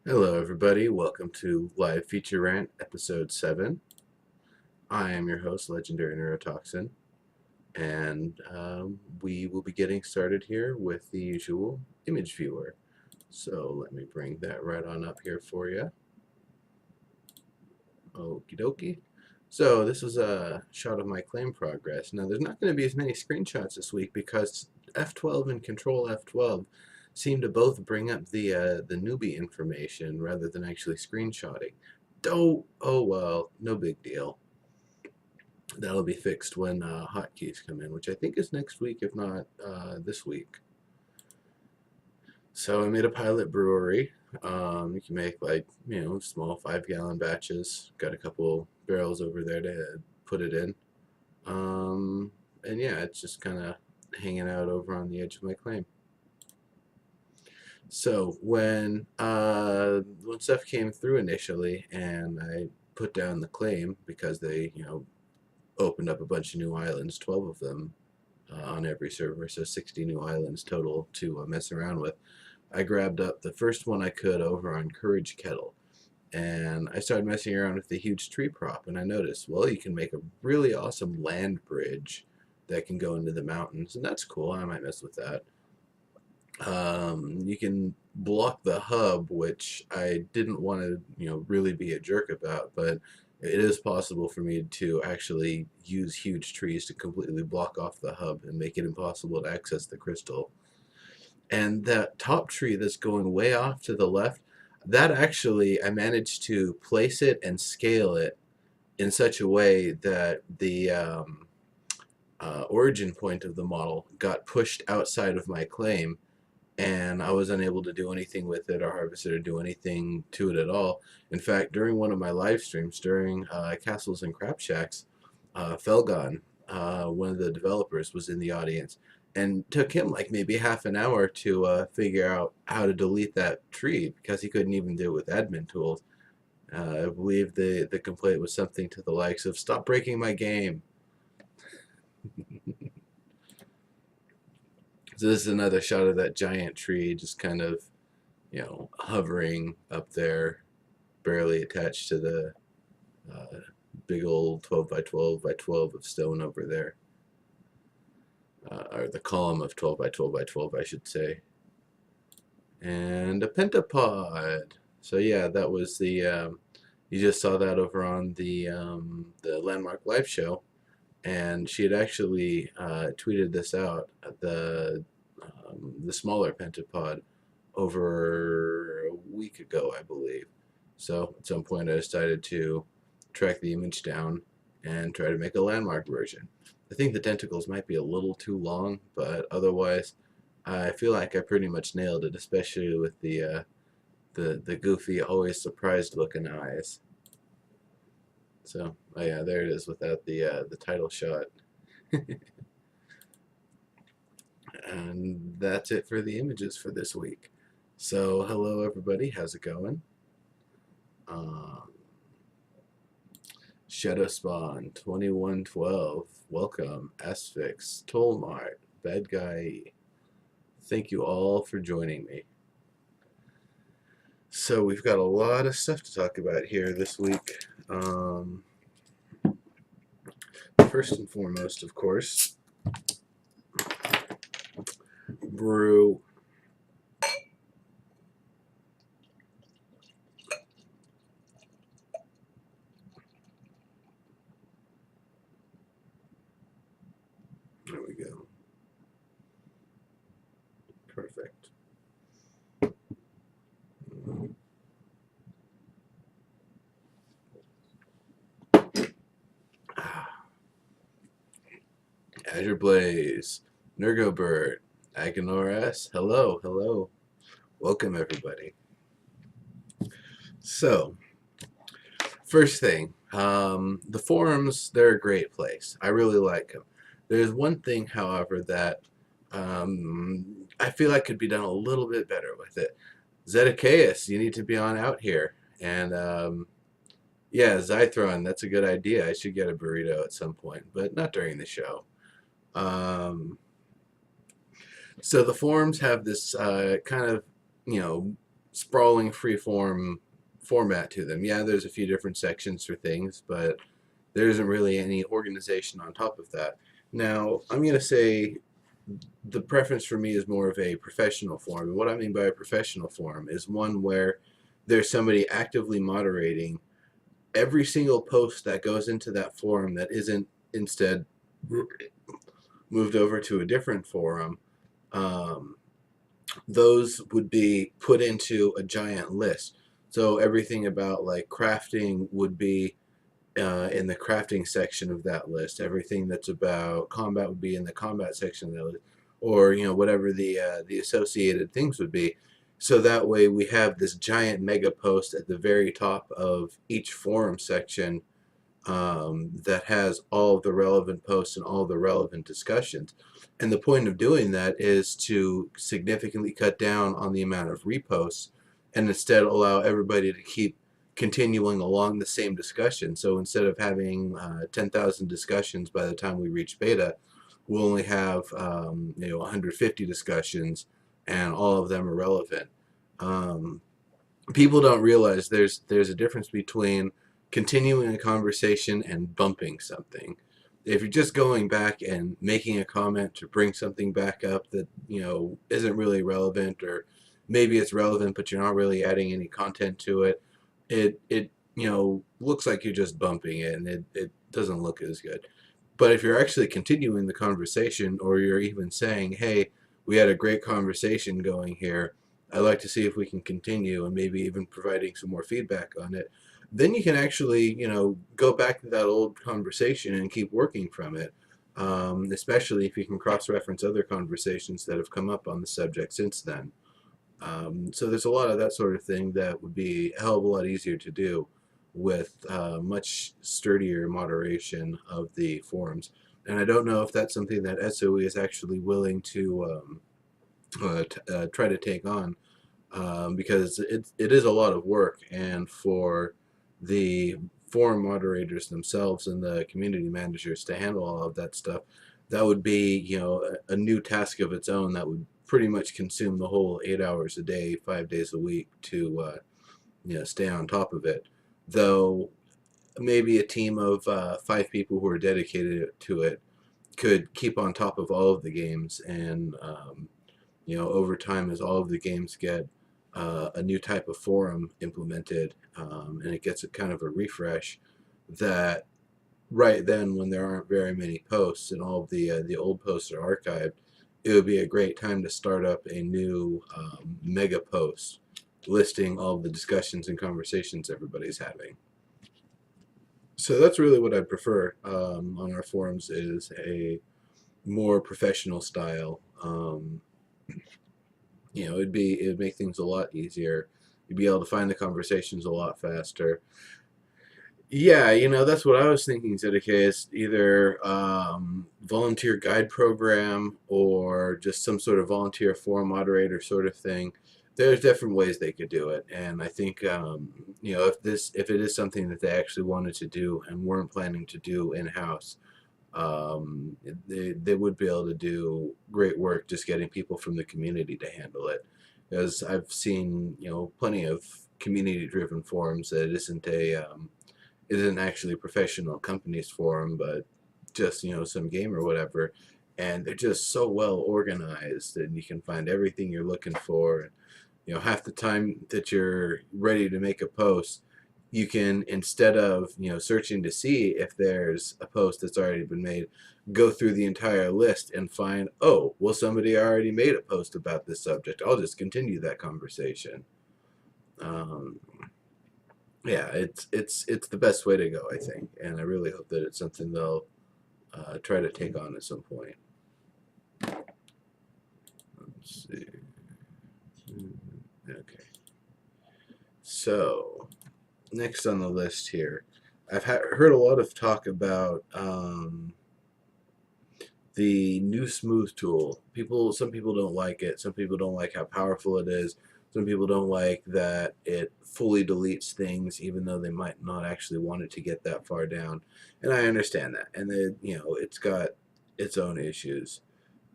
Hello everybody, welcome to Live Feature Rant episode 7. I am your host, Legendary Neurotoxin, and we will be getting started here with the usual image viewer. So let me bring that right on up here for you. Okie dokie. So this is a shot of my claim progress. Now there's not going to be as many screenshots this week because F12 and Control F12 seem to both bring up the newbie information rather than actually screenshotting. Oh well, no big deal. That'll be fixed when hotkeys come in, which I think is next week, if not this week. So I made a pilot brewery. You can make small 5-gallon batches. Got a couple barrels over there to put it in. And yeah, it's just kind of hanging out over on the edge of my claim. So when stuff came through initially, and I put down the claim because they opened up a bunch of new islands, 12 of them on every server, so 60 new islands total to mess around with. I grabbed up the first one I could over on Courage Kettle, and I started messing around with the huge tree prop, and I noticed, well, you can make a really awesome land bridge that can go into the mountains, and that's cool. I might mess with that. You can block the hub, which I didn't want to, really be a jerk about, but it is possible for me to actually use huge trees to completely block off the hub and make it impossible to access the crystal. And that top tree that's going way off to the left, that actually I managed to place it and scale it in such a way that the origin point of the model got pushed outside of my claim, and I was unable to do anything with it or harvest it or do anything to it at all. In fact, during one of my live streams, during Castles and Crap Shacks, Felgon, one of the developers, was in the audience, and took him like maybe half an hour to figure out how to delete that tree because he couldn't even do it with admin tools. I believe the complaint was something to the likes of, "Stop breaking my game." So this is another shot of that giant tree just kind of, hovering up there, barely attached to the big old 12 by 12 by 12 of stone over there. Or the column of 12 by 12 by 12, I should say. And a Pentapod. So yeah, that was the, you just saw that over on the Landmark Live show. And she had actually tweeted this out, the smaller Pentapod, over a week ago, I believe. So at some point I decided to track the image down and try to make a Landmark version. I think the tentacles might be a little too long, but otherwise I feel like I pretty much nailed it, especially with the goofy, always surprised looking eyes. So, oh yeah, there it is without the title shot. And that's it for the images for this week. So, hello everybody, how's it going? Shadowspawn 2112. Welcome. Asphyx, Tolmart, Bad Guy. Thank you all for joining me. So we've got a lot of stuff to talk about here this week. First and foremost, of course, brew. There we go. Perfect. Azure Blaze, Nurgobird, Aganoras. Hello, hello. Welcome, everybody. So, first thing, the forums, they're a great place. I really like them. There's one thing, however, that I feel like could be done a little bit better with it. Zedekias, you need to be on out here. And yeah, Zythron, that's a good idea. I should get a burrito at some point, but not during the show. So the forums have this kind of, sprawling freeform format to them. Yeah, there's a few different sections for things, but there isn't really any organization on top of that. Now, I'm going to say the preference for me is more of a professional forum. And what I mean by a professional forum is one where there's somebody actively moderating every single post that goes into that forum that isn't instead moved over to a different forum. Those would be put into a giant list. So everything about like crafting would be in the crafting section of that list. Everything that's about combat would be in the combat section of that list, or whatever the associated things would be. So that way we have this giant mega post at the very top of each forum section that has all of the relevant posts and all the relevant discussions. And the point of doing that is to significantly cut down on the amount of reposts and instead allow everybody to keep continuing along the same discussion. So instead of having 10,000 discussions by the time we reach beta, we'll only have 150 discussions, and all of them are relevant. People don't realize there's a difference between continuing a conversation and bumping something. If you're just going back and making a comment to bring something back up that isn't really relevant, or maybe it's relevant but you're not really adding any content to it, it looks like you're just bumping it, and it doesn't look as good. But if you're actually continuing the conversation, or you're even saying, hey, we had a great conversation going here, I'd like to see if we can continue, and maybe even providing some more feedback on it, then you can actually go back to that old conversation and keep working from it, especially if you can cross-reference other conversations that have come up on the subject since then. So there's a lot of that sort of thing that would be a hell of a lot easier to do with much sturdier moderation of the forums. And I don't know if that's something that SOE is actually willing to try to take on, because it is a lot of work, and for the forum moderators themselves and the community managers to handle all of that stuff, that would be a new task of its own that would pretty much consume the whole 8 hours a day, 5 days a week to stay on top of it. Though maybe a team of 5 people who are dedicated to it could keep on top of all of the games, and over time, as all of the games get a new type of forum implemented, and it gets a kind of a refresh, that right then, when there aren't very many posts and all of the old posts are archived, it would be a great time to start up a new mega post listing all of the discussions and conversations everybody's having. So that's really what I'd prefer on our forums, is a more professional style. It'd make things a lot easier. You'd be able to find the conversations a lot faster. Yeah, that's what I was thinking, ZK, is either volunteer guide program, or just some sort of volunteer forum moderator sort of thing. there's different ways they could do it, and I think if it is something that they actually wanted to do and weren't planning to do in house, they would be able to do great work just getting people from the community to handle it. Because I've seen plenty of community driven forums that isn't actually a professional companies forum, but just some game or whatever, and they're just so well organized, and you can find everything you're looking for. Half the time that you're ready to make a post, you can, instead of searching to see if there's a post that's already been made, go through the entire list and find, oh, well, somebody already made a post about this subject, I'll just continue that conversation. um, yeah, it's the best way to go, I think, and I really hope that it's something they'll try to take on at some point. Let's see. Okay. So, next on the list here, I've heard a lot of talk about the new smooth tool. Some people don't like it. Some people don't like how powerful it is. Some people don't like that it fully deletes things, even though they might not actually want it to get that far down. And I understand that. And then it's got its own issues.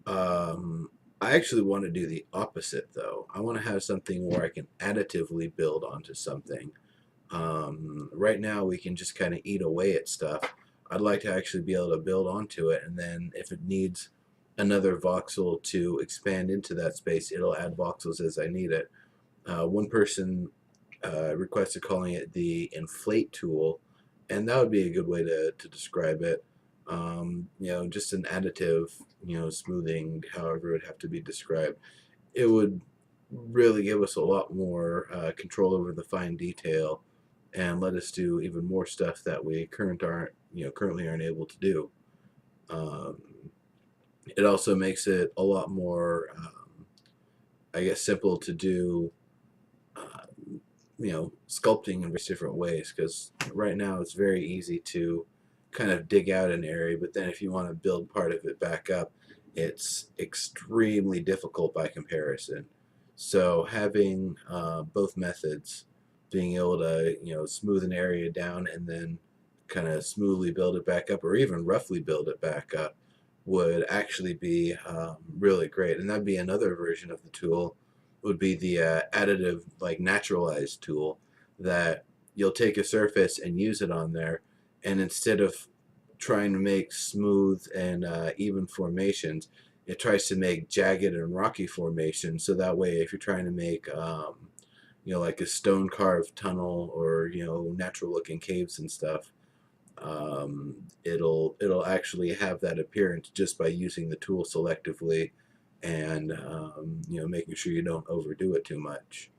I actually want to do the opposite, though. I want to have something where I can additively build onto something. Right now, we can just kind of eat away at stuff. I'd like to actually be able to build onto it, and then if it needs another voxel to expand into that space, it'll add voxels as I need it. One person requested calling it the inflate tool, and that would be a good way to describe it. Just an additive, smoothing, however it would have to be described. It would really give us a lot more control over the fine detail and let us do even more stuff that we currently aren't able to do. Um, it also makes it a lot more, I guess, simple to do sculpting in various different ways, because right now it's very easy to kind of dig out an area, but then if you want to build part of it back up, it's extremely difficult by comparison. So having both methods, being able to smooth an area down and then kind of smoothly build it back up, or even roughly build it back up, would actually be really great. And that'd be another version of the tool, would be the additive, like naturalized tool, that you'll take a surface and use it on there, and instead of trying to make smooth and even formations, it tries to make jagged and rocky formations. So that way, if you're trying to make like a stone carved tunnel, or natural looking caves and stuff, it'll actually have that appearance just by using the tool selectively, and making sure you don't overdo it too much.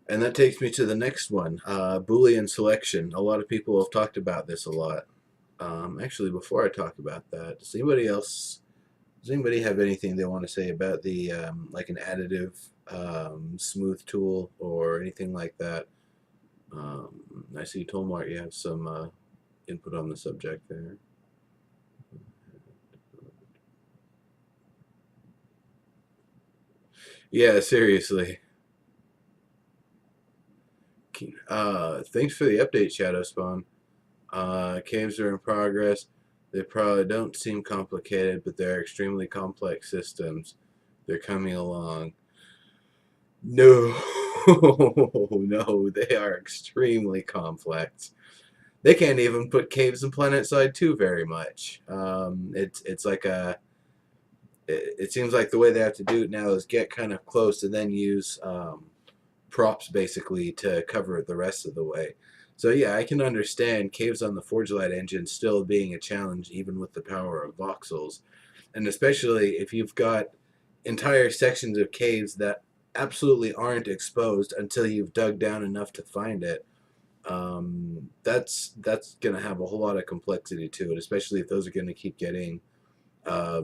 And that takes me to the next one, Boolean selection. A lot of people have talked about this a lot. Actually, before I talk about that, does anybody have anything they want to say about the like an additive smooth tool or anything like that? I see, Tolmart, you have some input on the subject there. Yeah, seriously. Thanks for the update, Shadow Spawn. Caves are in progress. They probably don't seem complicated, but they're extremely complex systems. They're coming along. No, no, they are extremely complex. They can't even put caves in PlanetSide 2 very much. It's like it seems like the way they have to do it now is get kind of close and then use props basically to cover it the rest of the way. So yeah, I can understand caves on the ForgeLight engine still being a challenge even with the power of voxels, and especially if you've got entire sections of caves that absolutely aren't exposed until you've dug down enough to find it. That's going to have a whole lot of complexity to it, especially if those are going to keep getting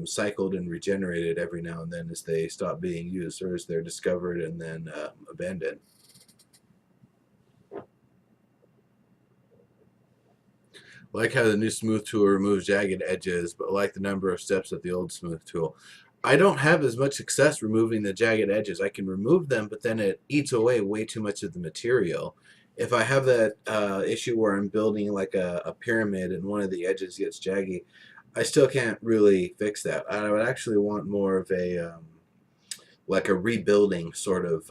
cycled and regenerated every now and then as they stop being used, or as they're discovered and then abandoned. Like how the new smooth tool removes jagged edges, but like the number of steps of the old smooth tool. I don't have as much success removing the jagged edges. I can remove them, but then it eats away way too much of the material. If I have that issue where I'm building like a pyramid and one of the edges gets jaggy, I still can't really fix that. I would actually want more of a like a rebuilding sort of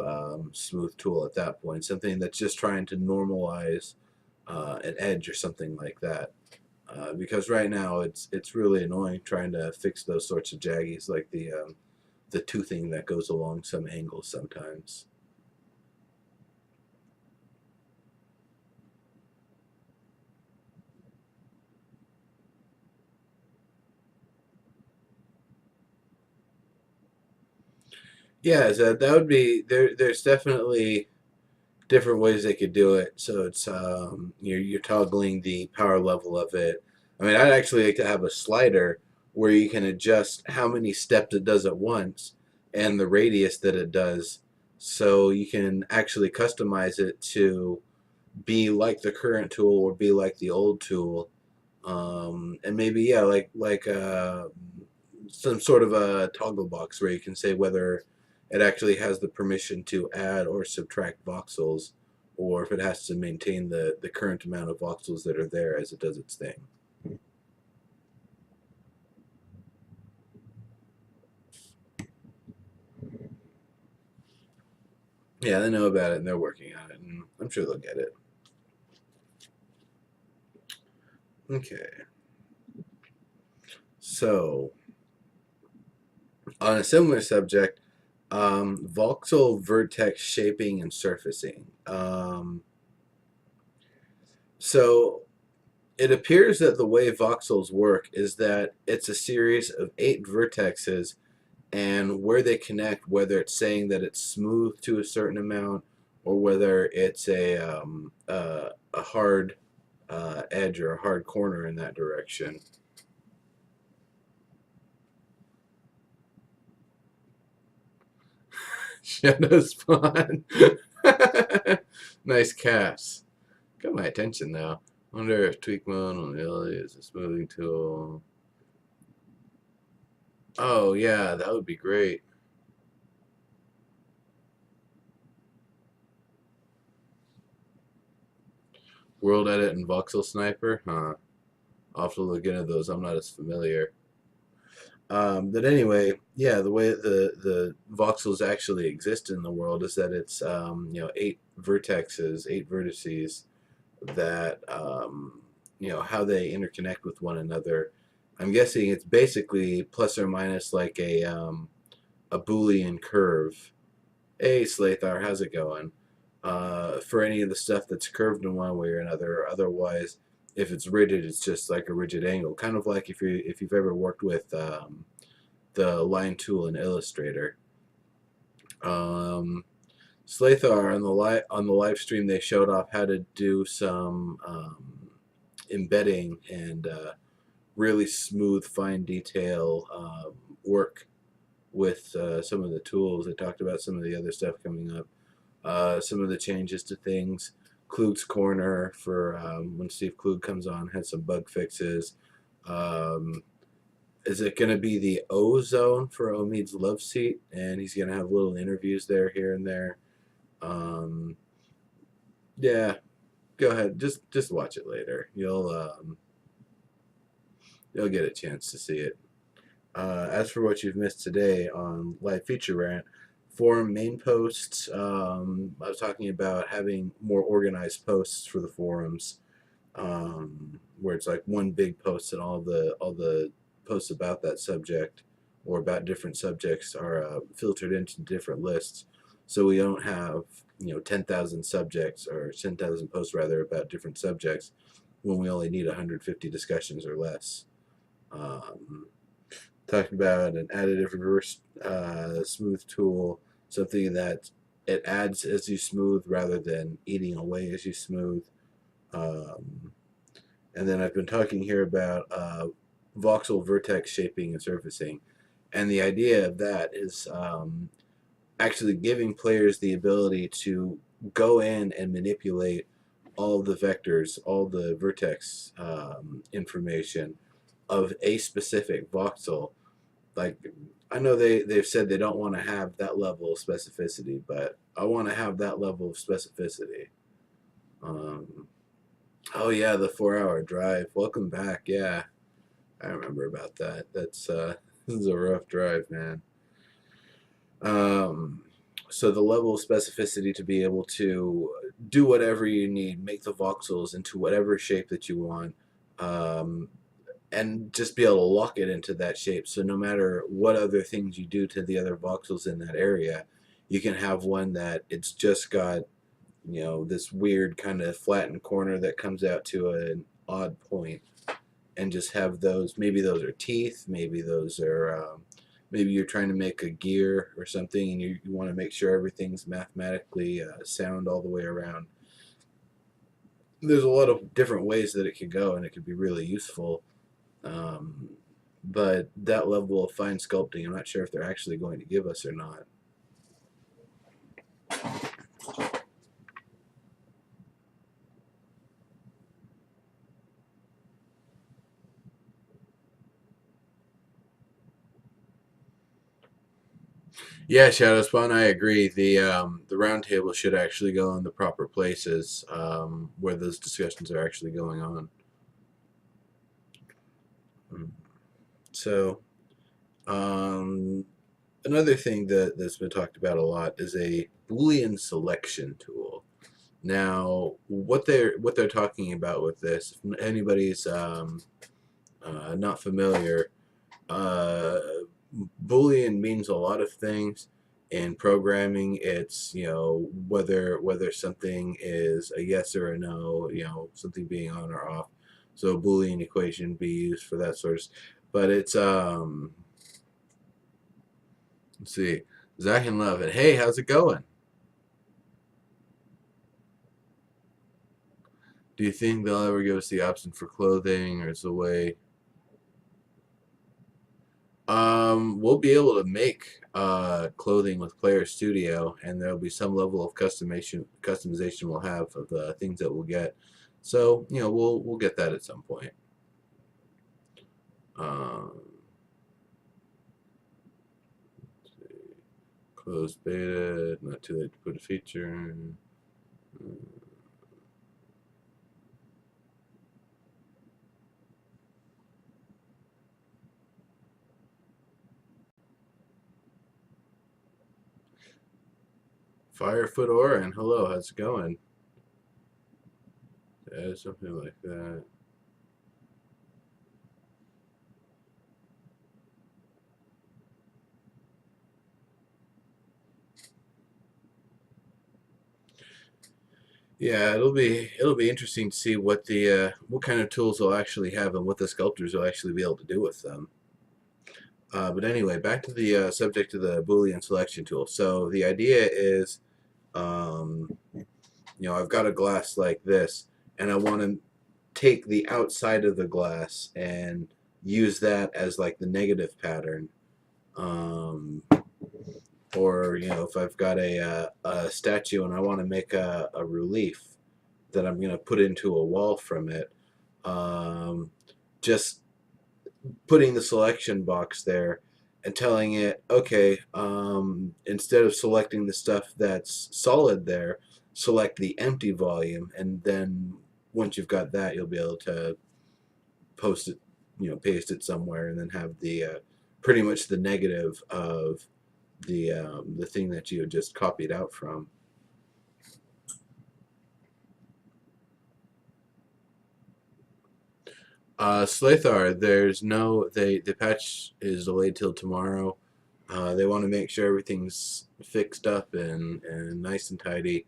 smooth tool at that point, something that's just trying to normalize an edge or something like that. Because right now it's really annoying trying to fix those sorts of jaggies, like the toothing that goes along some angles sometimes. Yeah, so that would be there. There's definitely different ways they could do it. So it's you're toggling the power level of it. I mean, I'd actually like to have a slider where you can adjust how many steps it does at once and the radius that it does, so you can actually customize it to be like the current tool or be like the old tool. And maybe yeah, like some sort of a toggle box where you can say whether it actually has the permission to add or subtract voxels, or if it has to maintain the current amount of voxels that are there as it does its thing. Yeah, they know about it and they're working on it, and I'm sure they'll get it. Okay, so on a similar subject, voxel vertex shaping and surfacing. So it appears that the way voxels work is that it's a series of 8 vertexes, and where they connect, whether it's saying that it's smooth to a certain amount or whether it's a hard edge or a hard corner in that direction. Shadow spawn. Nice cast. Got my attention now. Wonder if tweak mode on the LA is a smoothing tool. Oh yeah, that would be great. World Edit and Voxel Sniper? Huh. I'll have to look into those. I'm not as familiar. But anyway, yeah, the way the voxels actually exist in the world is that it's 8 vertexes, 8 vertices that how they interconnect with one another. I'm guessing it's basically plus or minus like a Boolean curve. Hey, Slathar, how's it going? For any of the stuff that's curved in one way or another. Otherwise, if it's rigid, it's just like a rigid angle. Kind of like if you've ever worked with the line tool in Illustrator. Um, Slathar on the live stream they showed off how to do some embedding and really smooth, fine detail work with some of the tools. They talked about some of the other stuff coming up. Some of the changes to things. Klug's Corner for when Steve Klug comes on had some bug fixes. Um, is it going to be the O zone for Omid's Love Seat? And he's going to have little interviews there, here and there. Um, yeah, go ahead. Just watch it later. You'll get a chance to see it. As for what you've missed today on Live Feature Rant, forum main posts, I was talking about having more organized posts for the forums, where it's like one big post and all the posts about that subject or about different subjects are filtered into different lists, so we don't have 10,000 subjects or 10,000 posts rather about different subjects when we only need 150 discussions or less. Um, Talking about an additive reverse smooth tool, something that it adds as you smooth rather than eating away as you smooth. Um, and then I've been talking here about voxel vertex shaping and surfacing. And the idea of that is actually giving players the ability to go in and manipulate all the vectors, all the vertex information of a specific voxel, like I know they've said they don't want to have that level of specificity, but I want to have that level of specificity. Um, oh yeah, the 4 hour drive. Welcome back. Yeah, I remember about that. That's this is a rough drive, man. Um, so the level of specificity to be able to do whatever you need, make the voxels into whatever shape that you want, um, and just be able to lock it into that shape. So no matter what other things you do to the other voxels in that area, you can have one that it's just got, this weird kind of flattened corner that comes out to an odd point, and just have those. Maybe those are teeth. Maybe those are. Maybe you're trying to make a gear or something, and you want to make sure everything's mathematically sound all the way around. There's a lot of different ways that it could go, and it could be really useful. Um, but that level of fine sculpting, I'm not sure if they're actually going to give us or not. Yeah, Shadow Spawn, I agree. The round table should actually go in the proper places where those discussions are actually going on. So, um, another thing that's been talked about a lot is a Boolean selection tool. Now, what they're talking about with this, if anybody's not familiar, uh, Boolean means a lot of things. In programming, it's whether something is a yes or a no, something being on or off. So a Boolean equation be used for that sort of. But it's let's see, Zach and Love, and hey, how's it going? Do you think they'll ever give us the option for clothing, or is the way? We'll be able to make clothing with Player Studio, and there'll be some level of customization we'll have of the things that we'll get. So we'll get that at some point. Um, Closed beta, not too late to put a feature. Firefoot Orin, hello, how's it going? Yeah, something like that. Yeah, it'll be interesting to see what kind of tools they'll actually have and what the sculptors will actually be able to do with them. But anyway, back to the subject of the Boolean selection tool. So the idea is, I've got a glass like this, and I want to take the outside of the glass and use that as like the negative pattern. Um, or if I've got a statue and I want to make a relief that I'm going to put into a wall from it, um, just putting the selection box there and telling it, okay, instead of selecting the stuff that's solid there, select the empty volume, and then once you've got that, you'll be able to post it, paste it somewhere, and then have the pretty much the negative of the thing that you had just copied out from. Slathar, there's no the patch is delayed till tomorrow. They want to make sure everything's fixed up and nice and tidy.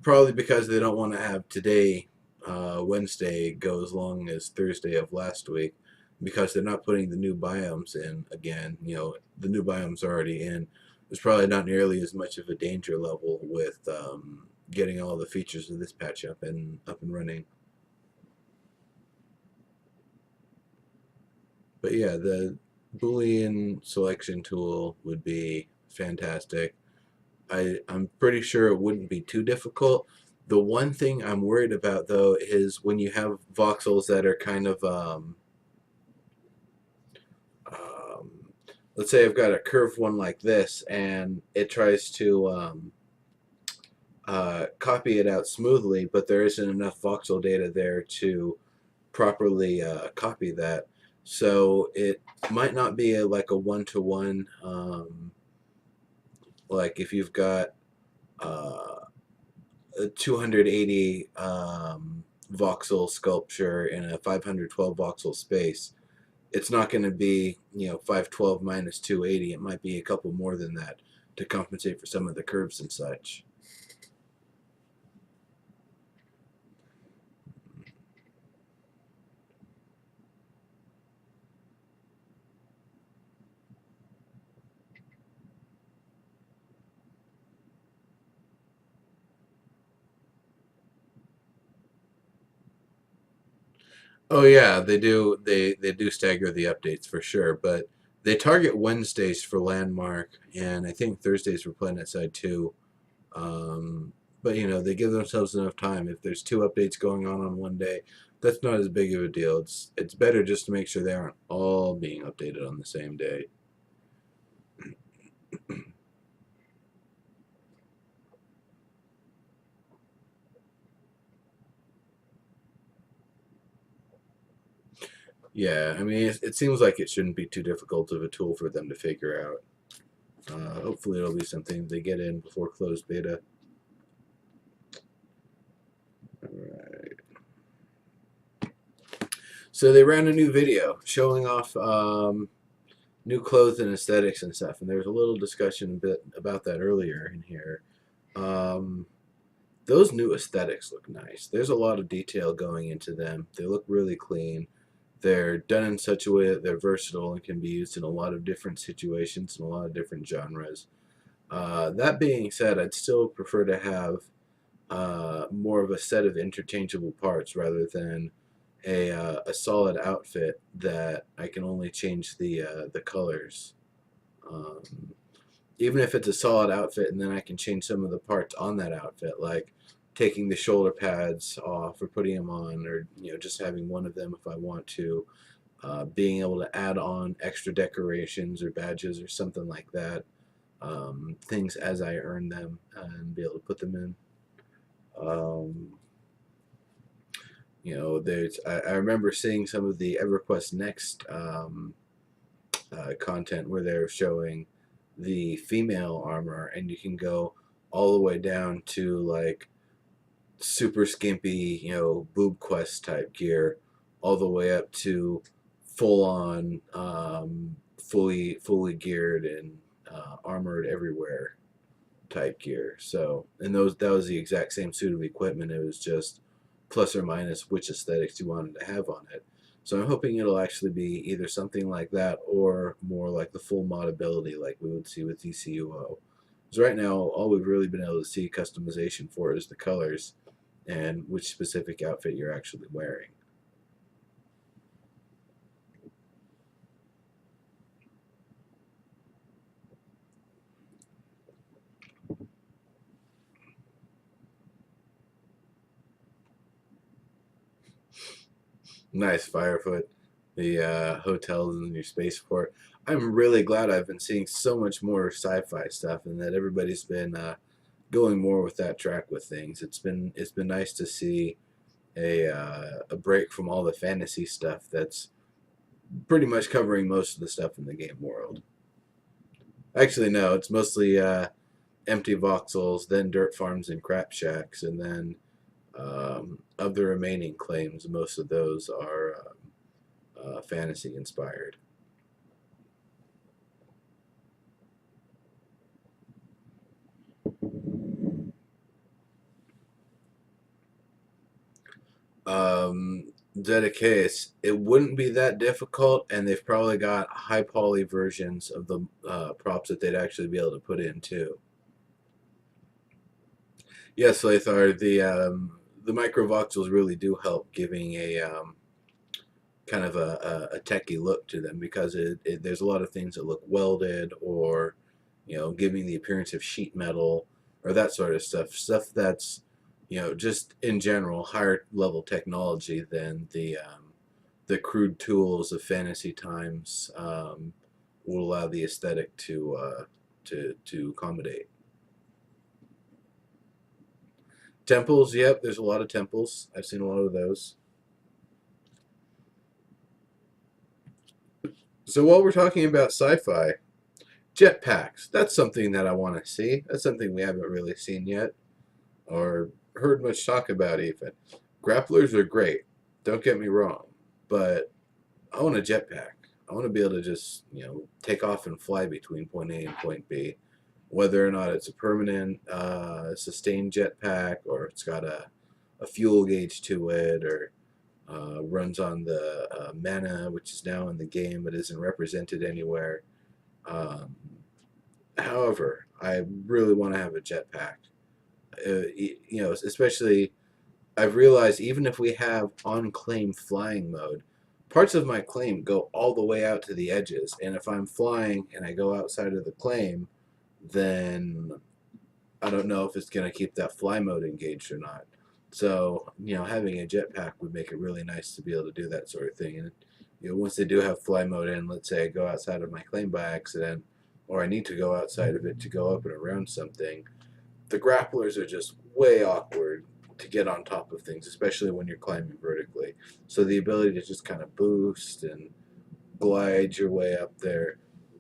Probably because they don't want to have today, Wednesday, go as long as Thursday of last week, because they're not putting the new biomes in again. The new biomes are already in. There's probably not nearly as much of a danger level with getting all the features of this patch up and running. But yeah, the Boolean selection tool would be fantastic. I'm pretty sure it wouldn't be too difficult. The one thing I'm worried about though is when you have voxels that are kind of um, let's say I've got a curved one like this, and it tries to copy it out smoothly, but there isn't enough voxel data there to properly copy that. So it might not be like a one-to-one, like if you've got uh, a 280 voxel sculpture in a 512 voxel space. It's not going to be 512 minus 280. It might be a couple more than that to compensate for some of the curves and such. Oh yeah, they do. They do stagger the updates for sure, but they target Wednesdays for Landmark, and I think Thursdays for PlanetSide too. Um, but they give themselves enough time. If there's two updates going on one day, that's not as big of a deal. It's better just to make sure they aren't all being updated on the same day. Yeah, I mean, it seems like it shouldn't be too difficult of a tool for them to figure out. Hopefully, it'll be something they get in before closed beta. All right. So they ran a new video showing off new clothes and aesthetics and stuff, and there was a little discussion a bit about that earlier in here. Um, those new aesthetics look nice. There's a lot of detail going into them. They look really clean. They're done in such a way that they're versatile and can be used in a lot of different situations and a lot of different genres. That being said, I'd still prefer to have more of a set of interchangeable parts rather than a solid outfit that I can only change the colors. Um, Even if it's a solid outfit, and then I can change some of the parts on that outfit, like taking the shoulder pads off or putting them on, or just having one of them if I want to. Being able to add on extra decorations or badges or something like that, things as I earn them and be able to put them in. Um, there's I remember seeing some of the EverQuest Next content where they're showing the female armor, and you can go all the way down to like super skimpy, boob quest type gear, all the way up to full on, fully geared and armored everywhere type gear. So, and that was the exact same suit of equipment. It was just plus or minus which aesthetics you wanted to have on it. So I'm hoping it'll actually be either something like that or more like the full modability like we would see with DCUO. Because right now, all we've really been able to see customization for is the colors and which specific outfit you're actually wearing. Nice, Firefoot. The hotels in your spaceport. I'm really glad I've been seeing so much more sci-fi stuff, and that everybody's been going more with that track with things. It's been nice to see a break from all the fantasy stuff that's pretty much covering most of the stuff in the game world. Actually, no, it's mostly empty voxels, then dirt farms and crap shacks, and then of the remaining claims, most of those are fantasy inspired. Dedicase, it wouldn't be that difficult, and they've probably got high poly versions of the props that they'd actually be able to put in too. Yes, Lathar, the microvoxels really do help giving a kind of a techie look to them because there's a lot of things that look welded or giving the appearance of sheet metal or that sort of stuff that's just in general higher level technology than the crude tools of fantasy times, will allow the aesthetic to accommodate. Temples, yep, there's a lot of temples. I've seen a lot of those. So while we're talking about sci-fi, jetpacks, that's something that I want to see. That's something we haven't really seen yet or heard much talk about even. Grapplers are great, don't get me wrong, but I want a jetpack. I want to be able to just, take off and fly between point A and point B, whether or not it's a permanent, sustained jetpack or it's got a fuel gauge to it or runs on the mana, which is now in the game but isn't represented anywhere. Um, However, I really want to have a jetpack. Especially I've realized even if we have on claim flying mode, parts of my claim go all the way out to the edges, and if I'm flying and I go outside of the claim, then I don't know if it's going to keep that fly mode engaged or not. So, having a jetpack would make it really nice to be able to do that sort of thing. And, once they do have fly mode in, let's say I go outside of my claim by accident, or I need to go outside of it to go up and around something, the grapplers are just way awkward to get on top of things, especially when you're climbing vertically. So the ability to just kind of boost and glide your way up there,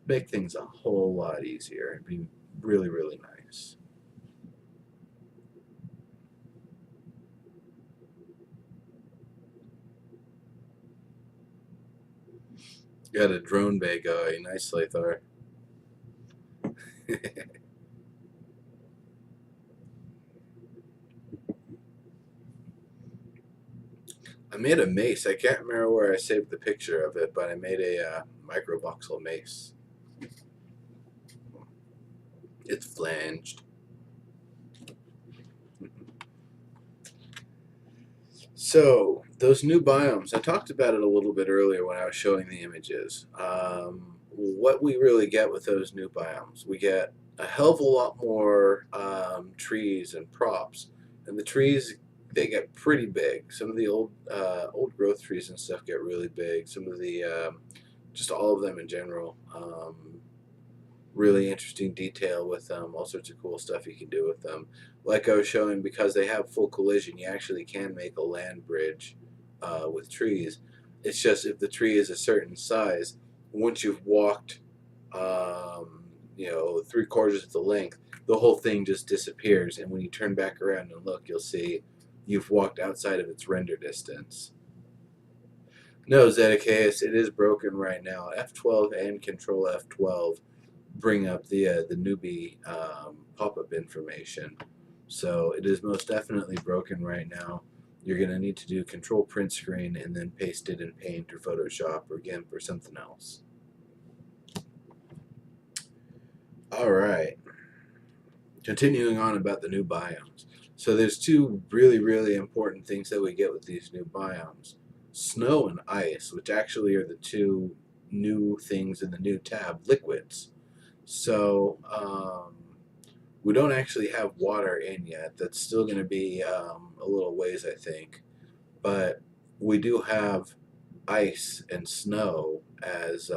make things a whole lot easier. It'd be really, really nice. Got a drone bay going. Nice, Slathar. I made a mace. I can't remember where I saved the picture of it, but I made a microvoxel mace. It's flanged. So, those new biomes, I talked about it a little bit earlier when I was showing the images. What we really get with those new biomes, we get a hell of a lot more trees and props. And the trees, they get pretty big. Some of the old growth trees and stuff get really big. Some of the, just all of them in general. Really interesting detail with them, all sorts of cool stuff you can do with them. Like I was showing, because they have full collision, you actually can make a land bridge with trees. It's just if the tree is a certain size, once you've walked, 3/4 of the length, the whole thing just disappears. And when you turn back around and look, you'll see you've walked outside of its render distance. No, Zedekias, it is broken right now. F12 and Control F12 bring up the newbie pop-up information. So it is most definitely broken right now. You're going to need to do Control Print Screen and then paste it in Paint or Photoshop or GIMP or something else. All right. Continuing on about the new biomes. So there's two really, really important things that we get with these new biomes. Snow and ice, which actually are the two new things in the new tab, liquids. So we don't actually have water in yet. That's still going to be a little ways, I think. But we do have ice and snow as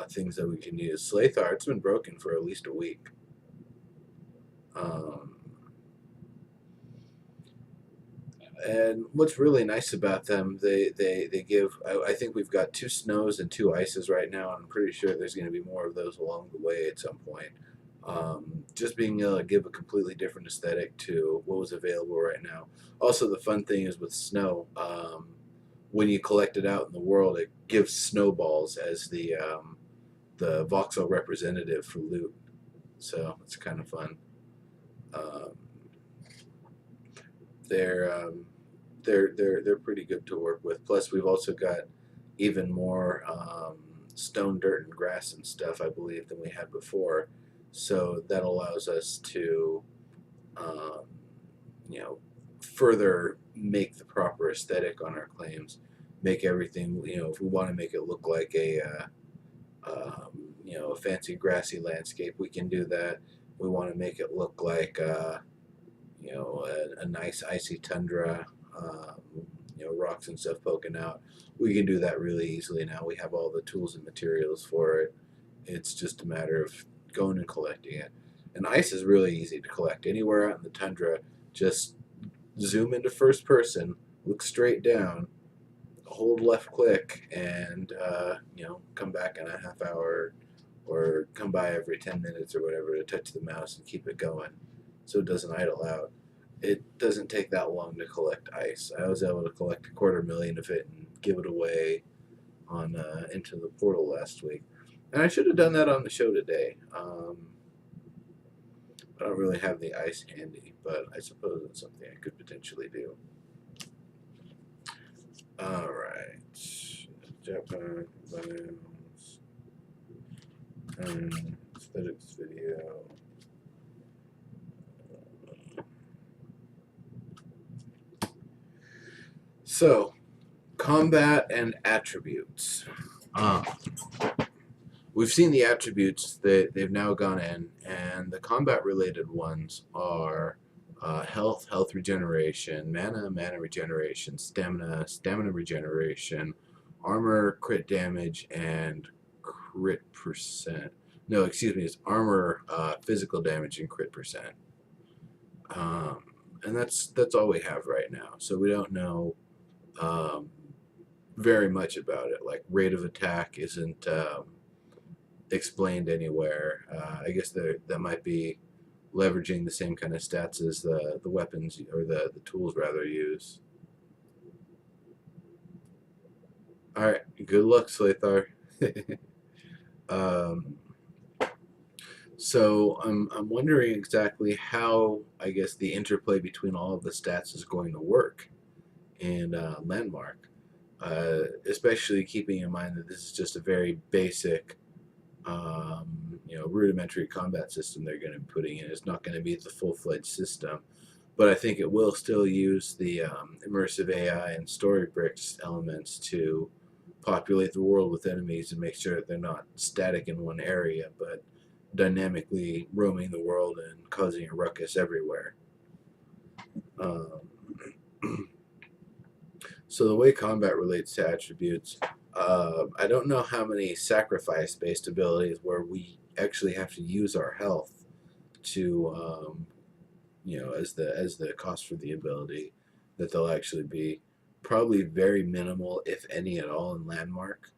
things that we can use. Slathar, it's been broken for at least a week. And what's really nice about them, they give, I think we've got 2 snows and 2 ices right now, and I'm pretty sure there's going to be more of those along the way at some point. Just being able to give a completely different aesthetic to what was available right now. Also, the fun thing is with snow, when you collect it out in the world, it gives snowballs as the voxel representative for loot. So it's kind of fun. They're they're pretty good to work with. Plus, we've also got even more stone, dirt, and grass and stuff, I believe, than we had before. So that allows us to, um, further make the proper aesthetic on our claims. Make everything, if we want to make it look like a fancy grassy landscape, we can do that. We want to make it look like, a nice icy tundra, rocks and stuff poking out. We can do that really easily now. We have all the tools and materials for it. It's just a matter of going and collecting it. And ice is really easy to collect. Anywhere out in the tundra, just zoom into first person, look straight down, hold left click, and come back in a half hour, or come by every 10 minutes or whatever to touch the mouse and keep it going so it doesn't idle out. It doesn't take that long to collect ice. I was able to collect 250,000 of it and give it away on Into the Portal last week. And I should have done that on the show today. I don't really have the ice handy, but I suppose it's something I could potentially do. Alright. Japan balloons. Aesthetics video. So, combat and attributes. We've seen the attributes that they've now gone in, and the combat-related ones are health regeneration, mana regeneration, stamina regeneration, armor, crit damage, and crit percent. No, excuse me, it's armor, physical damage, and crit percent. And that's all we have right now. So we don't know very much about it. Like rate of attack isn't explained anywhere. I guess that might be leveraging the same kind of stats as the weapons, or the tools rather, use. Alright, good luck, Slathar. So I'm wondering exactly how, I guess, the interplay between all of the stats is going to work in Landmark, especially keeping in mind that this is just a very basic, rudimentary combat system they're going to be putting in. It's not going to be the full-fledged system, but I think it will still use the immersive AI and story bricks elements to populate the world with enemies and make sure that they're not static in one area, but dynamically roaming the world and causing a ruckus everywhere. So the way combat relates to attributes, I don't know how many sacrifice-based abilities where we actually have to use our health to, as the cost for the ability, that they'll actually be. Probably very minimal, if any at all, in Landmark.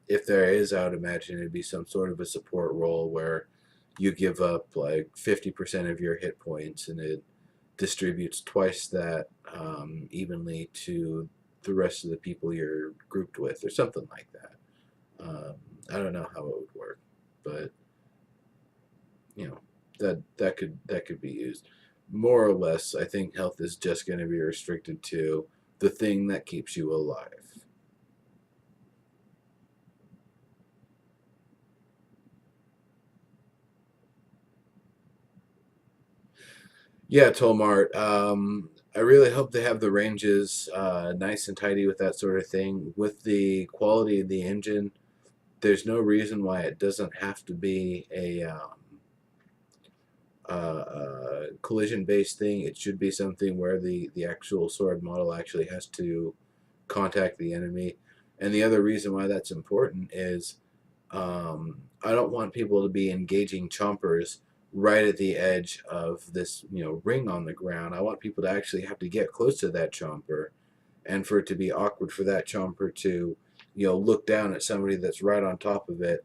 If there is, I would imagine it'd be some sort of a support role where you give up like 50% of your hit points and it distributes twice that evenly to the rest of the people you're grouped with, or something like that. I don't know how it would work, but that could be used. More or less, I think health is just going to be restricted to the thing that keeps you alive. Yeah, Tolmart. I really hope they have the ranges nice and tidy with that sort of thing. With the quality of the engine, there's no reason why it doesn't have to be a collision-based thing. It should be something where the actual sword model actually has to contact the enemy. And the other reason why that's important is I don't want people to be engaging chompers right at the edge of this ring on the ground. I want people to actually have to get close to that chomper, and for it to be awkward for that chomper to look down at somebody that's right on top of it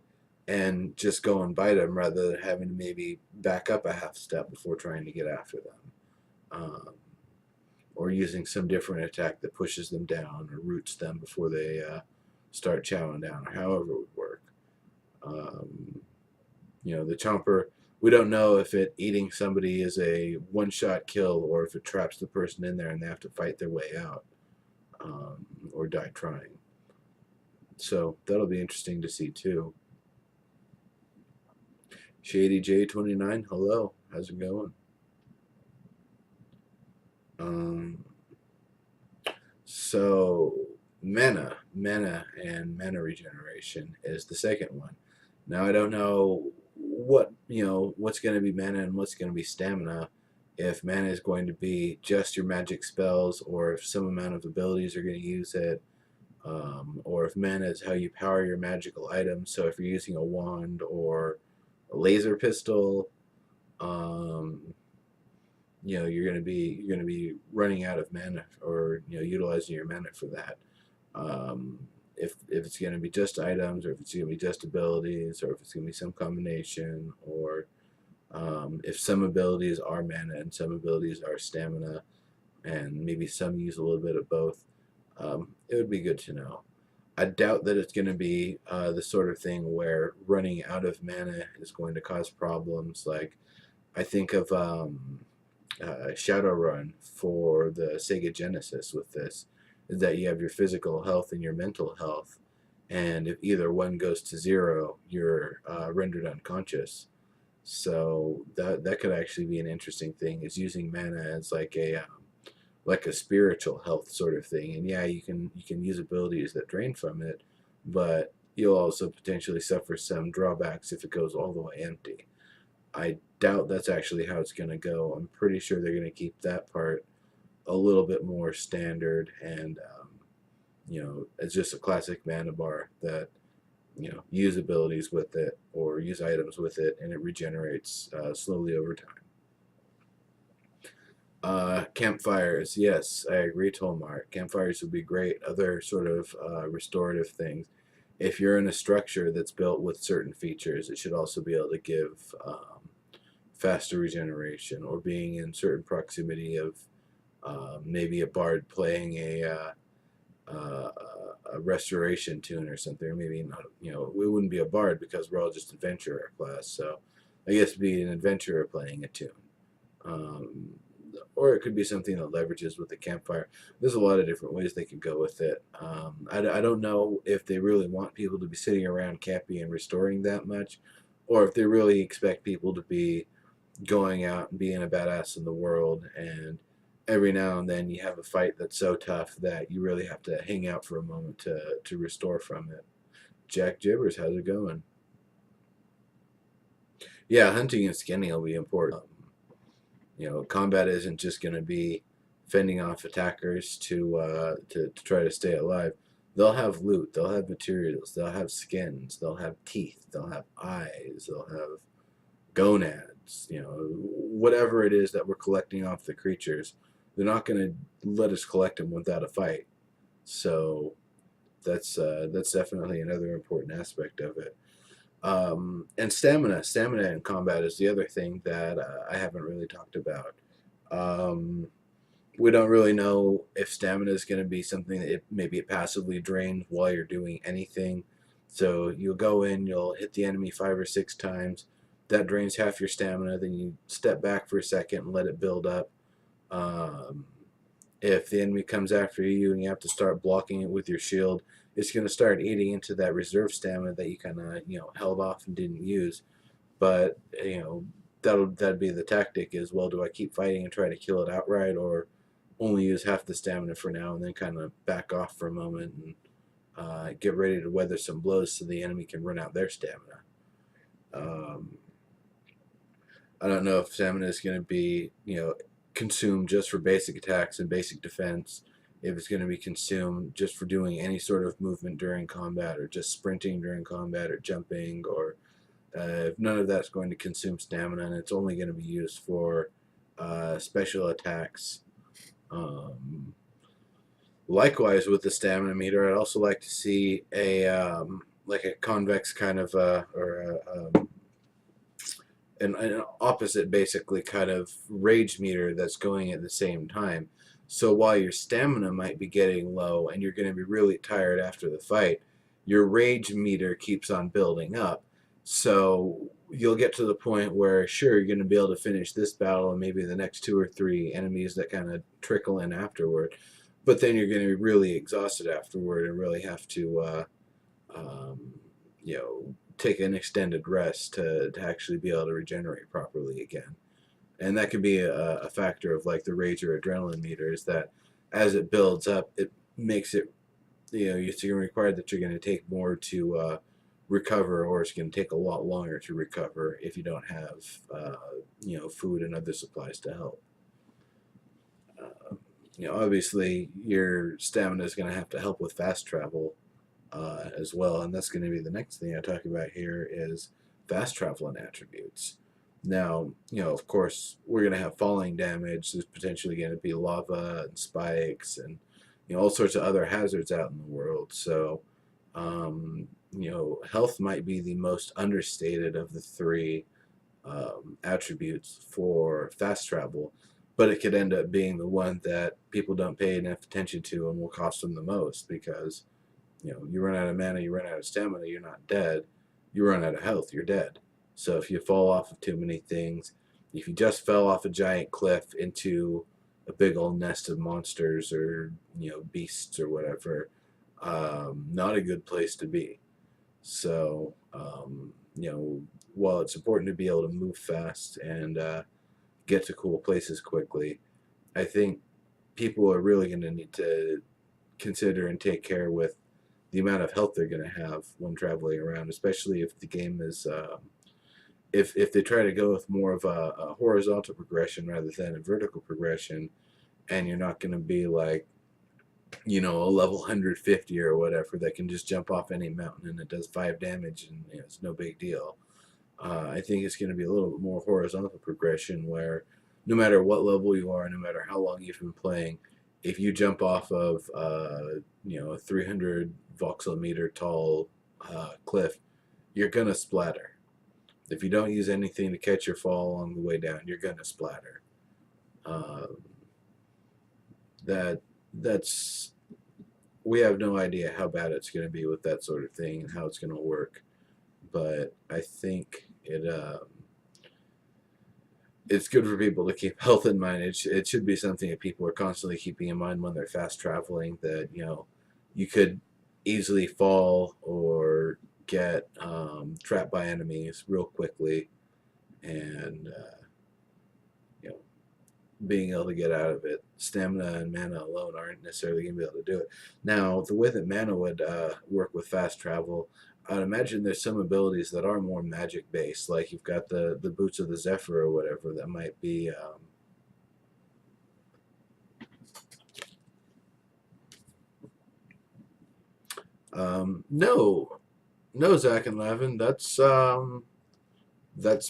and just go and bite them, rather than having to maybe back up a half step before trying to get after them, or using some different attack that pushes them down or roots them before they start chowing down, or however it would work. The chomper, we don't know if it eating somebody is a one-shot kill or if it traps the person in there and they have to fight their way out, or die trying. So that'll be interesting to see too. Shady J29, hello, how's it going? So mana and mana regeneration is the second one. Now I don't know what's going to be mana and what's going to be stamina, if mana is going to be just your magic spells, or if some amount of abilities are going to use it, or if mana is how you power your magical items. So if you're using a wand or a laser pistol, um, you're gonna be running out of mana, or utilizing your mana for that. Um, if it's gonna be just items, or if it's gonna be just abilities, or if it's gonna be some combination, or if some abilities are mana and some abilities are stamina, and maybe some use a little bit of both, it would be good to know. I doubt that it's going to be the sort of thing where running out of mana is going to cause problems. Like, I think of Shadowrun for the Sega Genesis with this, is that you have your physical health and your mental health, and if either one goes to zero, you're rendered unconscious. So that could actually be an interesting thing, is using mana as like a spiritual health sort of thing. And yeah, you can use abilities that drain from it, but you'll also potentially suffer some drawbacks if it goes all the way empty. I doubt that's actually how it's going to go. I'm pretty sure they're going to keep that part a little bit more standard, and it's just a classic mana bar that use abilities with it or use items with it, and it regenerates slowly over time. Campfires, yes, I agree, Tolmar. Campfires would be great. Other sort of restorative things. If you're in a structure that's built with certain features, it should also be able to give faster regeneration, or being in certain proximity of maybe a bard playing a restoration tune or something, or maybe not. We wouldn't be a bard because we're all just adventurer class. So I guess it'd be an adventurer playing a tune. Or it could be something that leverages with the campfire. There's a lot of different ways they could go with it. I don't know if they really want people to be sitting around camping and restoring that much, or if they really expect people to be going out and being a badass in the world, and every now and then you have a fight that's so tough that you really have to hang out for a moment to restore from it. Jack Jibbers, how's it going? Yeah, hunting and skinning will be important. Combat isn't just going to be fending off attackers to try to stay alive. They'll have loot, they'll have materials, they'll have skins, they'll have teeth, they'll have eyes, they'll have gonads, whatever it is that we're collecting off the creatures. They're not going to let us collect them without a fight. So that's definitely another important aspect of it. And stamina in combat is the other thing that I haven't really talked about. Um, we don't really know if stamina is going to be something that maybe it passively drains while you're doing anything. So you'll go in, you'll hit the enemy 5 or 6 times. That drains half your stamina. Then you step back for a second and let it build up. Um, if the enemy comes after you and you have to start blocking it with your shield, it's going to start eating into that reserve stamina that you kind of held off and didn't use. But that'd be the tactic, is, well, do I keep fighting and try to kill it outright, or only use half the stamina for now and then kind of back off for a moment and get ready to weather some blows so the enemy can run out their stamina. um, I don't know if stamina is going to be consumed just for basic attacks and basic defense, if it's going to be consumed just for doing any sort of movement during combat, or just sprinting during combat, or jumping, or if none of that's going to consume stamina and it's only going to be used for special attacks. Likewise, with the stamina meter, I'd also like to see like a convex kind of or an opposite, basically, kind of rage meter that's going at the same time. So while your stamina might be getting low and you're going to be really tired after the fight, your rage meter keeps on building up. So you'll get to the point where, sure, you're going to be able to finish this battle and maybe the next 2 or 3 enemies that kind of trickle in afterward. But then you're going to be really exhausted afterward and really have to, um, take an extended rest to actually be able to regenerate properly again. And that could be a factor of like the rage or adrenaline meter, is that as it builds up, it makes it, it's going to require that you're going to take more to recover, or it's going to take a lot longer to recover if you don't have food and other supplies to help. Obviously your stamina is going to have to help with fast travel as well, and that's going to be the next thing I talk about here is fast travel and attributes. Now, of course, we're going to have falling damage. There's potentially going to be lava and spikes and all sorts of other hazards out in the world. So, health might be the most understated of the three attributes for fast travel, but it could end up being the one that people don't pay enough attention to and will cost them the most because you run out of mana, you run out of stamina, you're not dead. You run out of health, you're dead. So if you fall off of too many things, if you just fell off a giant cliff into a big old nest of monsters or beasts or whatever, not a good place to be. So while it's important to be able to move fast and get to cool places quickly, I think people are really going to need to consider and take care with the amount of health they're going to have when traveling around, especially if the game is if they try to go with more of a horizontal progression rather than a vertical progression, and you're not going to be like a level 150 or whatever that can just jump off any mountain and it does 5 damage and it's no big deal. I think it's going to be a little bit more horizontal progression where no matter what level you are, no matter how long you've been playing, if you jump off of a 300 voxel meter tall cliff, you're gonna splatter. If you don't use anything to catch your fall along the way down, you're gonna splatter. That's we have no idea how bad it's going to be with that sort of thing and how it's going to work, but I think it's good for people to keep health in mind. It should be something that people are constantly keeping in mind when they're fast traveling, that you could easily fall or get trapped by enemies real quickly, and being able to get out of it. Stamina and mana alone aren't necessarily going to be able to do it. Now, the way that mana would work with fast travel, I would imagine there's some abilities that are more magic based, like you've got the Boots of the Zephyr or whatever that might be no, Zach and Lavin, that's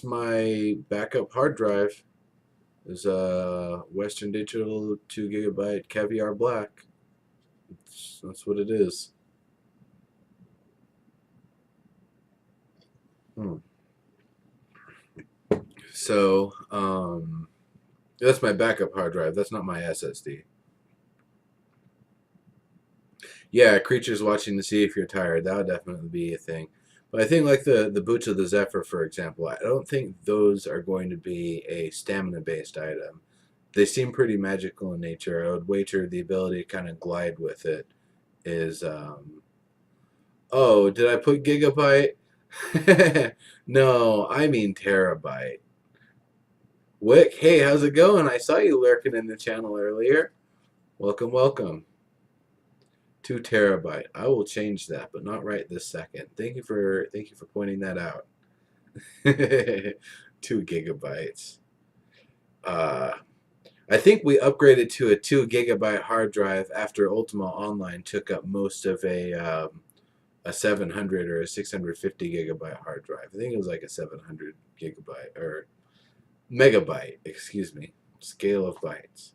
my backup hard drive. Is Western Digital 2 gigabyte Caviar Black. That's what it is. So that's my backup hard drive. That's not my SSD. Yeah, creatures watching to see if you're tired. That would definitely be a thing. But I think like the Boots of the Zephyr, for example, I don't think those are going to be a stamina-based item. They seem pretty magical in nature. I would wager the ability to kind of glide with it is oh, did I put gigabyte? No, I mean terabyte. Wick, hey, how's it going? I saw you lurking in the channel earlier. Welcome, welcome. 2 terabyte. I will change that, but not right this second. Thank you for pointing that out. 2 gigabytes. I think we upgraded to a 2 gigabyte hard drive after Ultima Online took up most of a 700 or a 650 gigabyte hard drive. I think it was like a 700 gigabyte or megabyte, excuse me. Scale of bytes.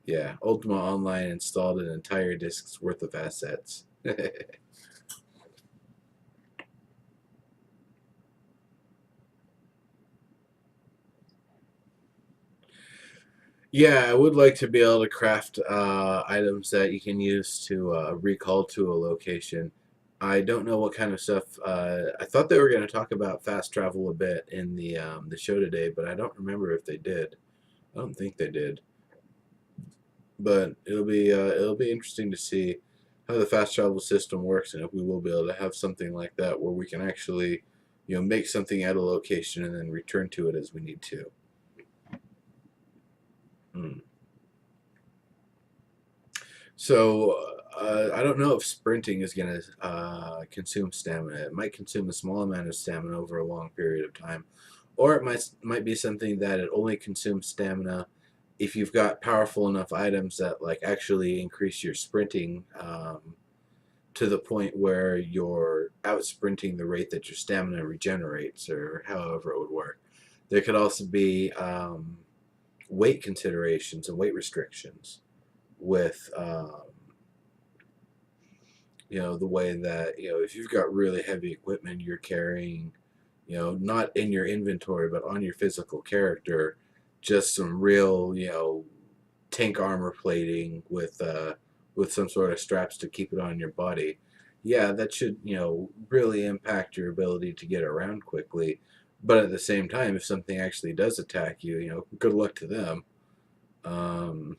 Yeah, Ultima Online installed an entire disk's worth of assets. Yeah, I would like to be able to craft items that you can use to recall to a location. I don't know what kind of stuff. I thought they were going to talk about fast travel a bit in the show today, but I don't remember if they did. I don't think they did. But it'll be interesting to see how the fast travel system works, and if we will be able to have something like that where we can actually, make something at a location and then return to it as we need to. So I don't know if sprinting is going to consume stamina. It might consume a small amount of stamina over a long period of time, or it might be something that it only consumes stamina if you've got powerful enough items that like actually increase your sprinting to the point where you're out sprinting the rate that your stamina regenerates, or however it would work. There could also be weight considerations and weight restrictions with the way that if you've got really heavy equipment you're carrying, not in your inventory but on your physical character, just some real tank armor plating with some sort of straps to keep it on your body. Yeah, that should really impact your ability to get around quickly. But at the same time, if something actually does attack you, good luck to them. um,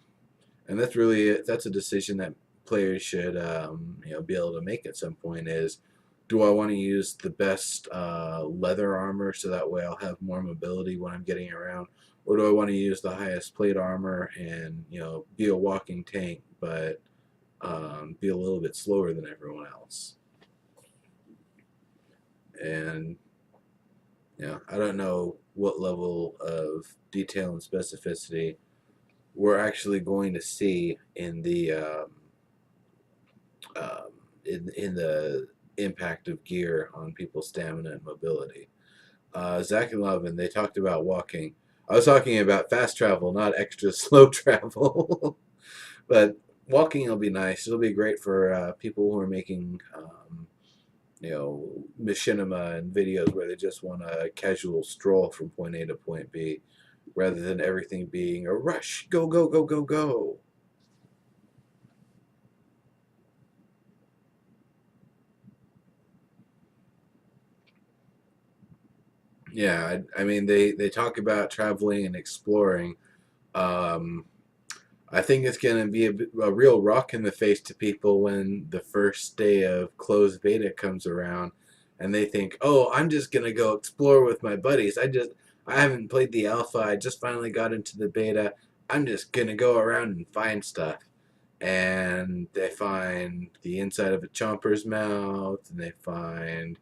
and that's a decision that players should be able to make at some point. Is, do I want to use the best leather armor so that way I'll have more mobility when I'm getting around, or do I want to use the highest plate armor and be a walking tank but be a little bit slower than everyone else? And I don't know what level of detail and specificity we're actually going to see in the um, in the impact of gear on people's stamina and mobility. Zach and Lovin, they talked about walking. I was talking about fast travel, not extra slow travel. But walking will be nice. It'll be great for people who are making, machinima and videos where they just want a casual stroll from point A to point B, rather than everything being a rush, go, go, go, go, go. Yeah, I mean they talk about traveling and exploring. Um, I think it's going to be a real rock in the face to people when the first day of closed beta comes around, and they think, "Oh, I'm just going to go explore with my buddies. I haven't played the alpha. I just finally got into the beta. I'm just going to go around and find stuff." And they find the inside of a chomper's mouth, and they find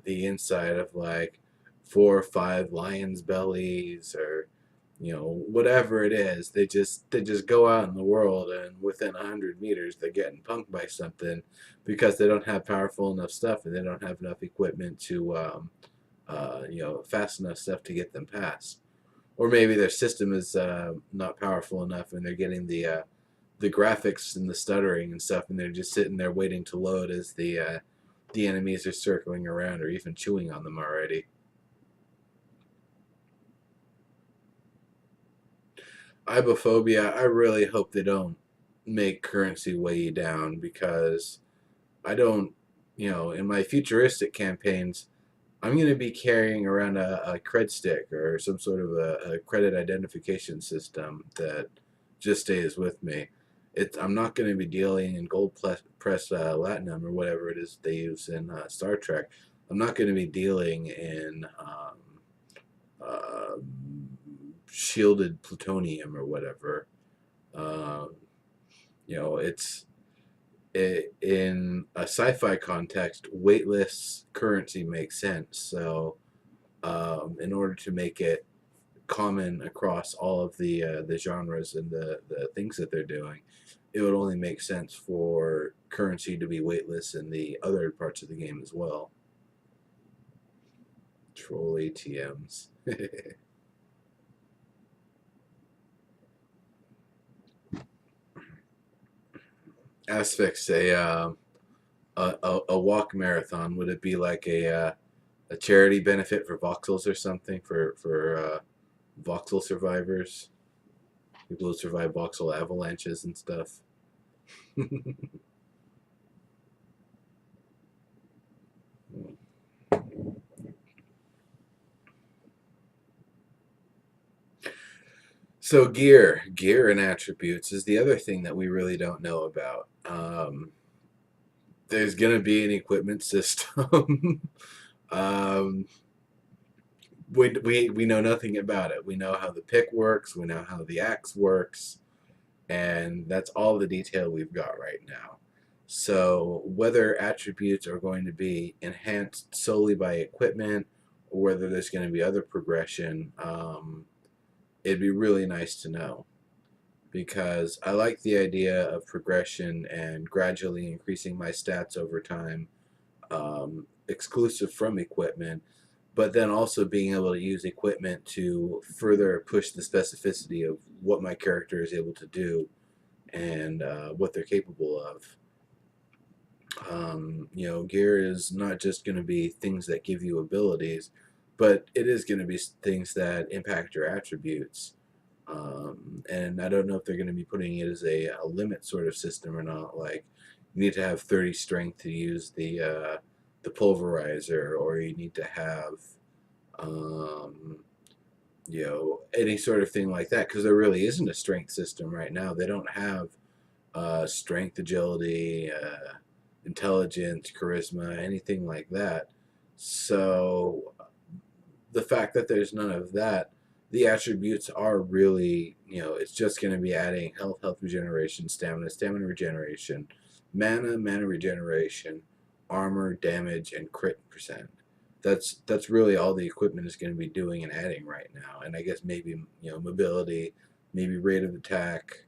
the inside of like 4 or 5 lions' bellies, or whatever it is. They just go out in the world, and within 100 meters they're getting punked by something because they don't have powerful enough stuff, and they don't have enough equipment to fast enough stuff to get them past. Or maybe their system is not powerful enough, and they're getting the graphics and the stuttering and stuff, and they're just sitting there waiting to load as the enemies are circling around or even chewing on them already. Ibophobia, I really hope they don't make currency weigh you down, because I don't, in my futuristic campaigns, I'm going to be carrying around a cred stick or some sort of a credit identification system that just stays with me. I'm not going to be dealing in gold press latinum or whatever it is they use in Star Trek. I'm not going to be dealing in uh, shielded plutonium or whatever. Um, it's in a sci-fi context, weightless currency makes sense. So, in order to make it common across all of the genres and the things that they're doing, it would only make sense for currency to be weightless in the other parts of the game as well. Troll ATMs. Asphyx, a walk marathon. Would it be like a charity benefit for voxels or something, for voxel survivors, people who survive voxel avalanches and stuff? So gear and attributes is the other thing that we really don't know about. There's gonna be an equipment system. um, we know nothing about it. We know how the pick works. We know how the axe works. and that's all the detail we've got right now. So whether attributes are going to be enhanced solely by equipment, or whether there's going to be other progression, it'd be really nice to know, because I like the idea of progression and gradually increasing my stats over time, exclusive from equipment, but then also being able to use equipment to further push the specificity of what my character is able to do and what they're capable of. Gear is not just going to be things that give you abilities, but it is going to be things that impact your attributes. And I don't know if they're going to be putting it as a limit sort of system or not. Like, you need to have 30 strength to use the pulverizer, or you need to have um, any sort of thing like that, because there really isn't a strength system right now. They don't have strength, agility, intelligence, charisma, anything like that. So the fact that there's none of that, the attributes are really, it's just going to be adding health, health regeneration, stamina, stamina regeneration, mana, mana regeneration, armor, damage, and crit percent. That's really all the equipment is going to be doing and adding right now. And I guess maybe mobility, maybe rate of attack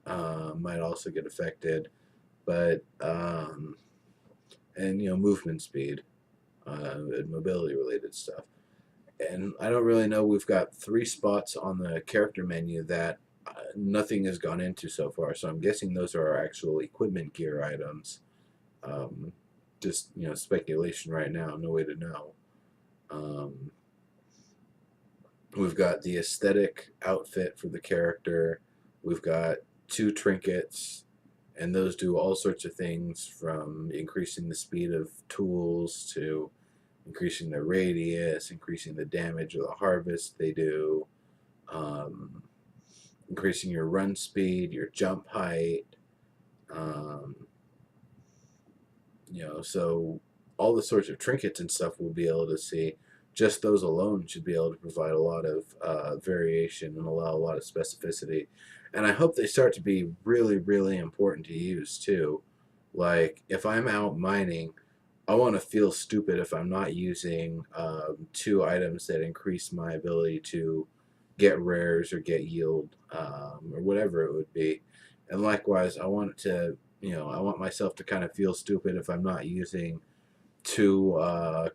might also get affected, but and movement speed and mobility related stuff. And I don't really know. We've got 3 spots on the character menu that nothing has gone into so far, so I'm guessing those are our actual equipment gear items. Um, just speculation right now, no way to know. Um, we've got the aesthetic outfit for the character. We've got 2 trinkets, and those do all sorts of things, from increasing the speed of tools to increasing their radius, increasing the damage of the harvest they do, um, increasing your run speed, your jump height. Um, so all the sorts of trinkets and stuff we'll be able to see. Just those alone should be able to provide a lot of variation and allow a lot of specificity. And I hope they start to be really, really important to use too. Like, if I'm out mining, I want to feel stupid if I'm not using 2 items that increase my ability to get rares or get yield, or whatever it would be. And likewise, I want myself to kind of feel stupid if I'm not using 2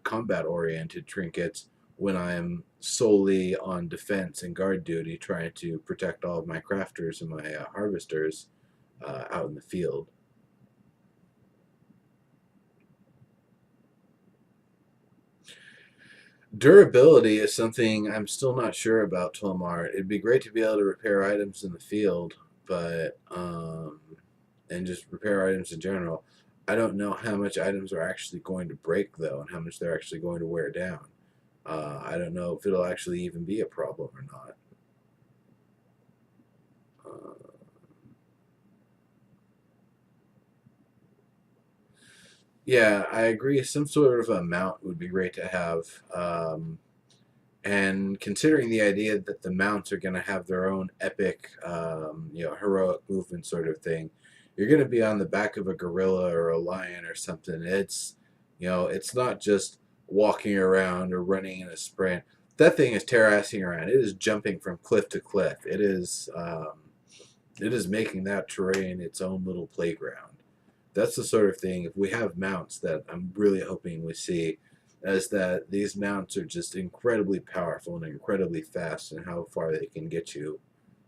combat-oriented trinkets when I'm solely on defense and guard duty, trying to protect all of my crafters and my harvesters out in the field. Durability is something I'm still not sure about, Tolmar. It'd be great to be able to repair items in the field, but and just repair items in general. I don't know how much items are actually going to break though, and how much they're actually going to wear down. I don't know if it'll actually even be a problem or not. Uh, yeah, I agree. Some sort of a mount would be great to have. And considering the idea that the mounts are going to have their own epic, heroic movement sort of thing, you're going to be on the back of a gorilla or a lion or something. It's not just walking around or running in a sprint. That thing is terracing around. It is jumping from cliff to cliff. It is making that terrain its own little playground. That's the sort of thing. If we have mounts, that I'm really hoping we see, as that these mounts are just incredibly powerful and incredibly fast in how far they can get you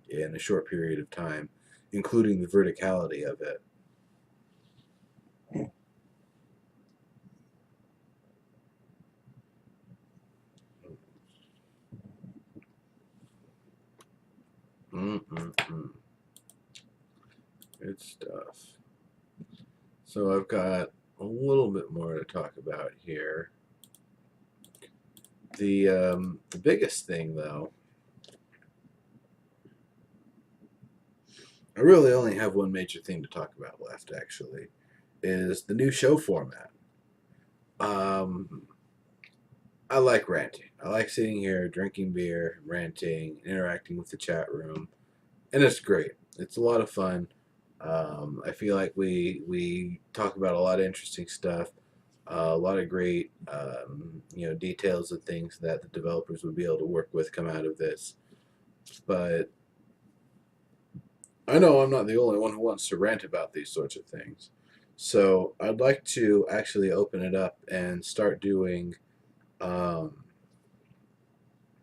in a short period of time, including the verticality of it. Mm-mm-mm. Good stuff. So I've got a little bit more to talk about here. The biggest thing, though, I really only have one major thing to talk about left, actually, is the new show format. Um, I like ranting. I like sitting here drinking beer, ranting, interacting with the chat room, and it's great. it's a lot of fun. I feel like we talk about a lot of interesting stuff, a lot of great details of things that the developers would be able to work with come out of this. But I know I'm not the only one who wants to rant about these sorts of things. So I'd like to actually open it up and start doing, um,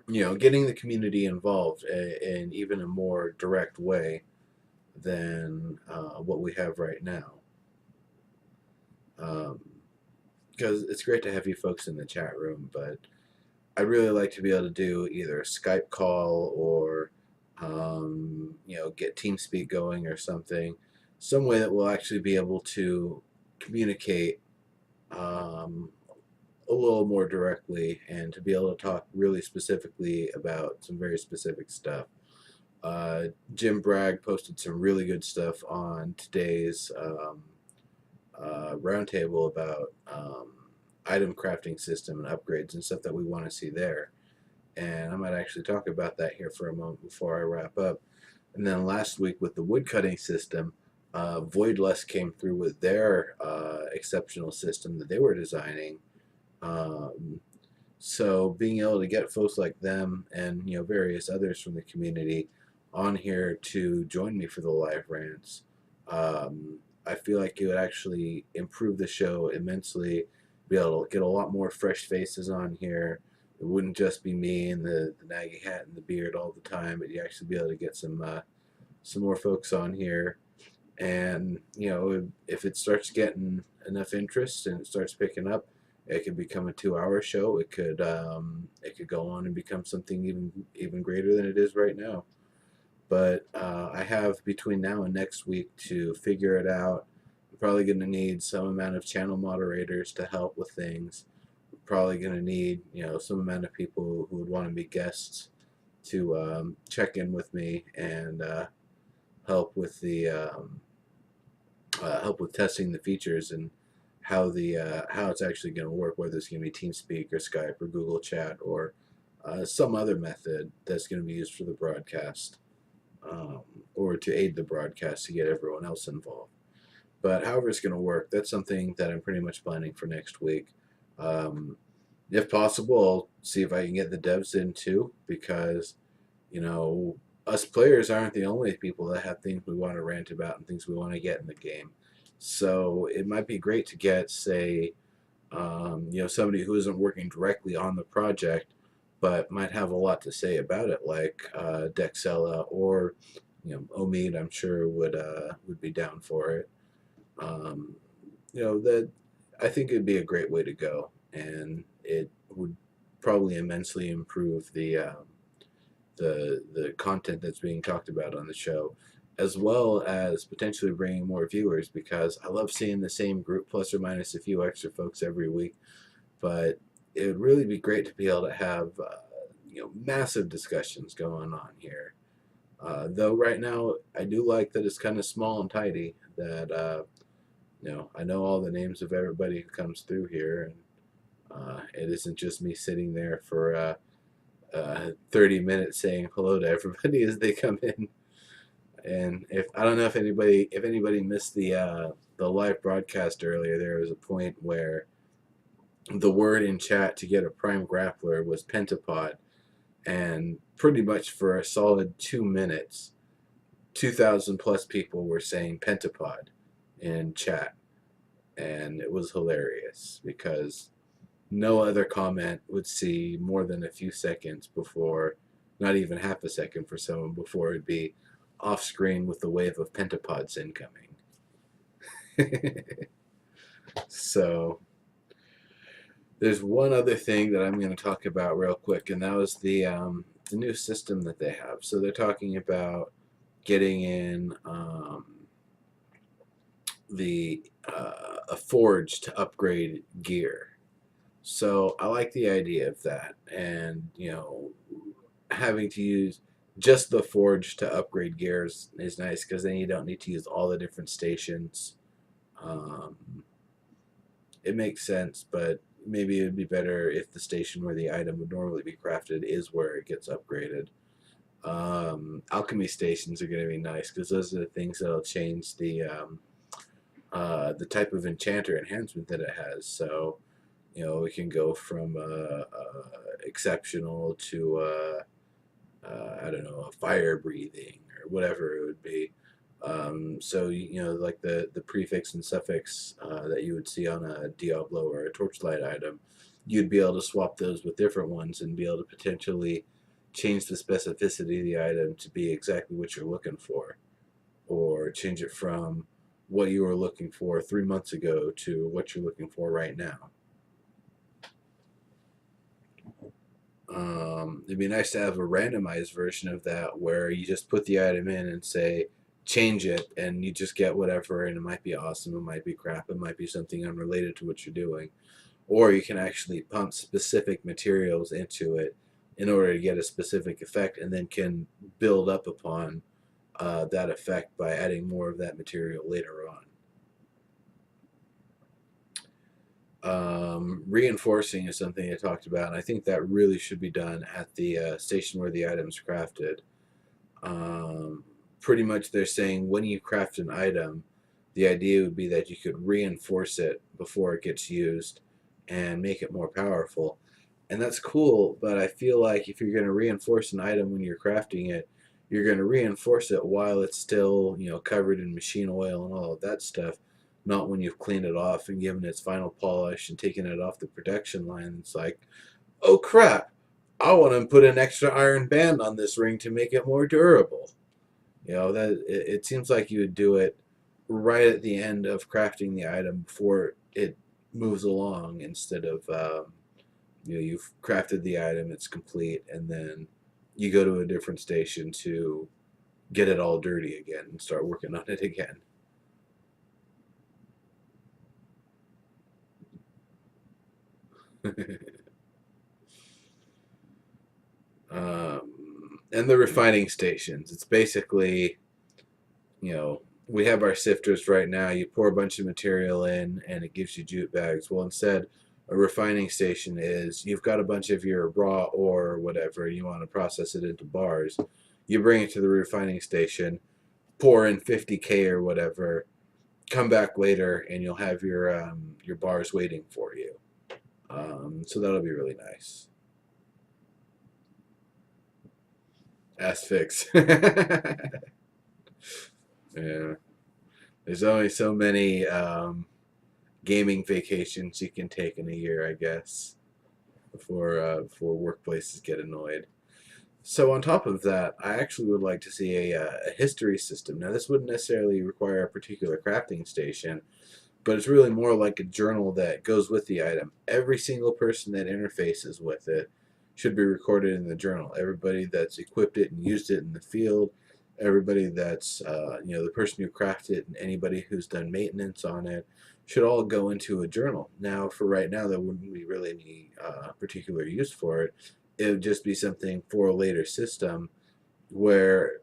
getting the community involved in even a more direct way than what we have right now. Because it's great to have you folks in the chat room, but I'd really like to be able to do either a Skype call or, get TeamSpeak going or something, some way that we'll actually be able to communicate um, a little more directly and to be able to talk really specifically about some very specific stuff. Jim Bragg posted some really good stuff on today's roundtable about item crafting system and upgrades and stuff that we want to see there. And I might actually talk about that here for a moment before I wrap up. And then last week with the woodcutting system, Voidless came through with their exceptional system that they were designing. Um, so being able to get folks like them and various others from the community on here to join me for the live rants, I feel like it would actually improve the show immensely. Be able to get a lot more fresh faces on here. It wouldn't just be me and the naggy hat and the beard all the time, but you actually be able to get some more folks on here. And if it starts getting enough interest and it starts picking up, it could become a 2-hour show. It could go on and become something even greater than it is right now. But I have between now and next week to figure it out. I'm probably going to need some amount of channel moderators to help with things. I'm probably going to need some amount of people who would want to be guests to check in with me and help with the help with testing the features and how it's actually going to work, whether it's going to be TeamSpeak or Skype or Google Chat or some other method that's going to be used for the broadcast or to aid the broadcast to get everyone else involved. But however it's going to work, that's something that I'm pretty much planning for next week. If possible, I'll see if I can get the devs in too, because us players aren't the only people that have things we want to rant about and things we want to get in the game. So it might be great to get, say, somebody who isn't working directly on the project, but might have a lot to say about it, like Dexella or Omid. I'm sure would be down for it. That I think it'd be a great way to go, and it would probably immensely improve the content that's being talked about on the show, as well as potentially bringing more viewers, because I love seeing the same group plus or minus a few extra folks every week. But it would really be great to be able to have massive discussions going on here. Though right now I do like that it's kind of small and tidy. That I know all the names of everybody who comes through here, and it isn't just me sitting there for 30 minutes saying hello to everybody as they come in. And if I don't know if anybody missed the live broadcast earlier, there was a point where the word in chat to get a prime grappler was Pentapod, and pretty much for a solid 2 minutes, 2,000 plus people were saying Pentapod in chat, and it was hilarious because no other comment would see more than a few seconds before, not even half a second for someone, before it'd be off screen with the wave of Pentapods incoming. So there's one other thing that I'm going to talk about real quick, and that was the new system that they have. So they're talking about getting in a forge to upgrade gear. So I like the idea of that, and having to use just the forge to upgrade gears is nice, because then you don't need to use all the different stations. It makes sense, but maybe it would be better if the station where the item would normally be crafted is where it gets upgraded. Alchemy stations are going to be nice because those are the things that'll change the type of enchanter enhancement that it has. So, we can go from exceptional to I don't know, a fire breathing or whatever it would be. So like the prefix and suffix that you would see on a Diablo or a Torchlight item, you'd be able to swap those with different ones and be able to potentially change the specificity of the item to be exactly what you're looking for, or change it from what you were looking for 3 months ago to what you're looking for right now. It'd be nice to have a randomized version of that where you just put the item in and say change it, and you just get whatever, and it might be awesome, it might be crap, it might be something unrelated to what you're doing, or you can actually pump specific materials into it in order to get a specific effect, and then can build up upon that effect by adding more of that material later on. Reinforcing is something I talked about, and I think that really should be done at the station where the item's crafted. Pretty much they're saying when you craft an item, the idea would be that you could reinforce it before it gets used and make it more powerful. And that's cool, but I feel like if you're going to reinforce an item when you're crafting it, you're going to reinforce it while it's still, covered in machine oil and all of that stuff, not when you've cleaned it off and given it its final polish and taken it off the production line. It's like, oh crap, I want to put an extra iron band on this ring to make it more durable. That it seems like you would do it right at the end of crafting the item before it moves along, instead of you've crafted the item, it's complete, and then you go to a different station to get it all dirty again and start working on it again. And the refining stations, it's basically, we have our sifters right now. You pour a bunch of material in and it gives you jute bags. Well, instead, a refining station is you've got a bunch of your raw ore or whatever, you want to process it into bars. You bring it to the refining station, pour in 50K or whatever, come back later, and you'll have your bars waiting for you. So that'll be really nice. Asphyx. Yeah. There's only so many gaming vacations you can take in a year, I guess, before workplaces get annoyed. So on top of that, I actually would like to see a history system. Now, this wouldn't necessarily require a particular crafting station, but it's really more like a journal that goes with the item. Every single person that interfaces with it should be recorded in the journal. Everybody that's equipped it and used it in the field, everybody that's the person who crafted it, and anybody who's done maintenance on it should all go into a journal. Now, for right now, there wouldn't be really any particular use for it. It would just be something for a later system where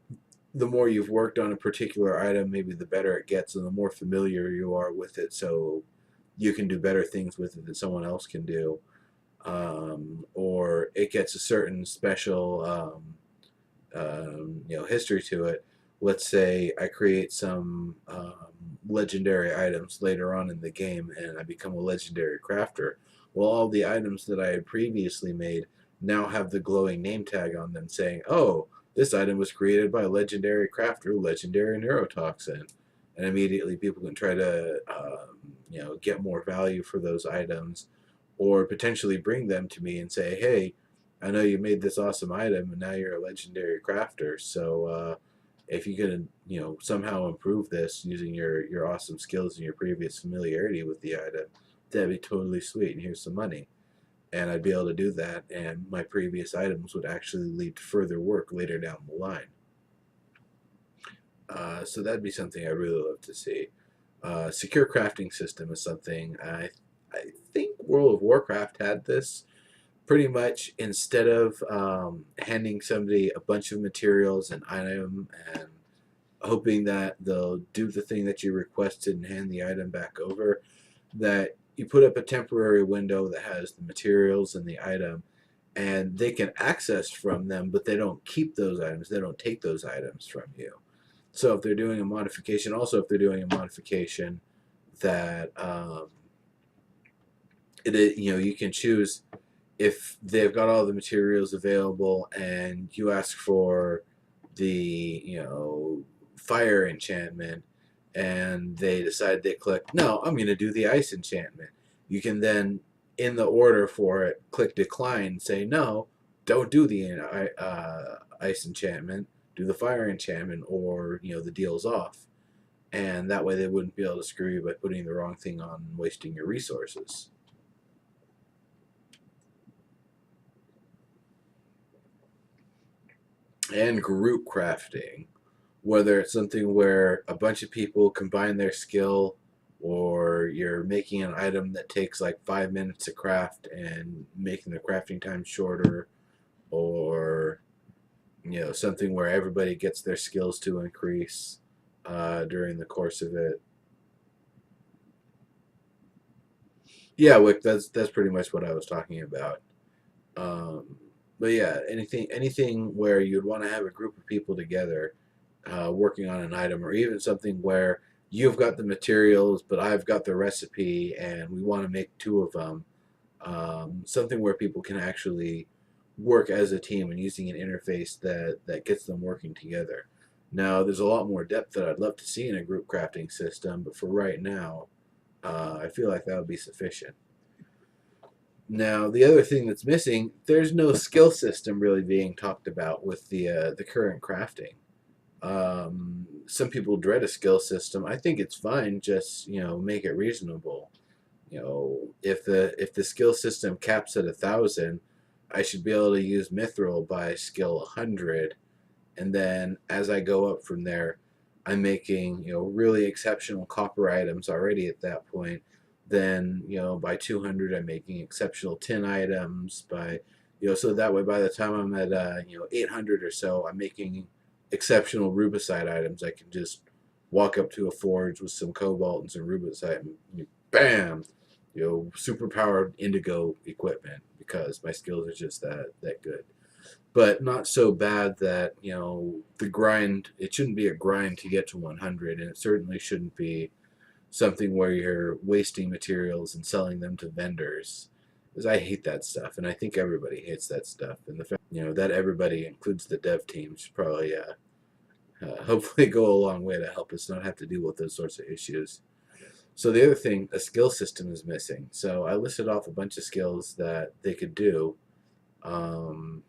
the more you've worked on a particular item, maybe the better it gets, and the more familiar you are with it, so you can do better things with it than someone else can do. Or it gets a certain special history to it. Let's say I create some legendary items later on in the game and I become a legendary crafter. Well, all the items that I had previously made now have the glowing name tag on them saying, oh, this item was created by a legendary crafter, legendary neurotoxin. And immediately people can try to get more value for those items, or potentially bring them to me and say, hey, I know you made this awesome item and now you're a legendary crafter, so if you can somehow improve this using your awesome skills and your previous familiarity with the item, that'd be totally sweet, and here's some money. And I'd be able to do that, and my previous items would actually lead to further work later down the line. So that'd be something I really love to see. Secure crafting system is something I think World of Warcraft had this. Pretty much, instead of handing somebody a bunch of materials and item and hoping that they'll do the thing that you requested and hand the item back over, that you put up a temporary window that has the materials and the item, and they can access from them, but they don't keep those items. They don't take those items from you. So if they're doing a modification, also if they're doing a modification that you can choose if they've got all the materials available and you ask for the fire enchantment and they decide they click no, I'm going to do the ice enchantment. You can then in the order for it click decline, say no, don't do the ice enchantment, do the fire enchantment, or the deal's off. And that way they wouldn't be able to screw you by putting the wrong thing on and wasting your resources. And group crafting, whether it's something where a bunch of people combine their skill, or you're making an item that takes like 5 minutes to craft and making the crafting time shorter, or something where everybody gets their skills to increase during the course of it. Yeah, Wick, that's pretty much what I was talking about. Um, but yeah, anything where you'd want to have a group of people together working on an item, or even something where you've got the materials, but I've got the recipe, and we want to make two of them. Something where people can actually work as a team and using an interface that gets them working together. Now, there's a lot more depth that I'd love to see in a group crafting system, but for right now, I feel like that would be sufficient. Now, the other thing that's missing, there's no skill system really being talked about with the current crafting. Some people dread a skill system. I think it's fine. Just make it reasonable. If the skill system caps at 1,000, I should be able to use Mithril by skill 100, and then as I go up from there, I'm making really exceptional copper items already at that point. Then by 200, I'm making exceptional tin items. By so that way by the time I'm at 800 or so, I'm making exceptional rubicite items. I can just walk up to a forge with some cobalt and some rubicite, and bam, super powered indigo equipment, because my skills are just that good. But not so bad that the grind. It shouldn't be a grind to get to 100, and it certainly shouldn't be something where you're wasting materials and selling them to vendors. Because I hate that stuff, and I think everybody hates that stuff. And the fact that everybody includes the dev team should probably hopefully go a long way to help us not have to deal with those sorts of issues. So the other thing, a skill system is missing. So I listed off a bunch of skills that they could do. Um,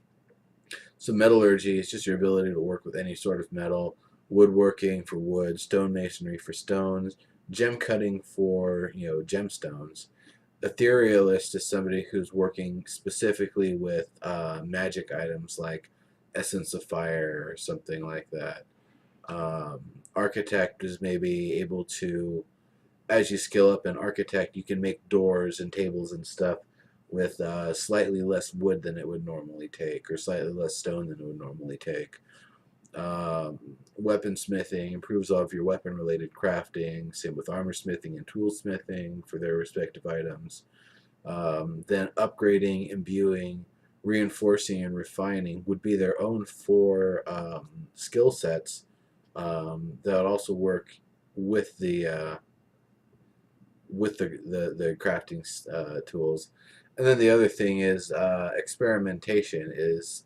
so metallurgy is just your ability to work with any sort of metal. Woodworking for wood, stonemasonry for stones, gem cutting for gemstones. Etherealist is somebody who's working specifically with magic items like essence of fire or something like that. Um, Architect is maybe able to, as you skill up in architect, you can make doors and tables and stuff with slightly less wood than it would normally take, or slightly less stone than it would normally take. Weaponsmithing improves all of your weapon related crafting. Same with armor smithing and toolsmithing for their respective items. Then upgrading, imbuing, reinforcing, and refining would be their own four skill sets that would also work with the crafting tools. And then the other thing is experimentation is,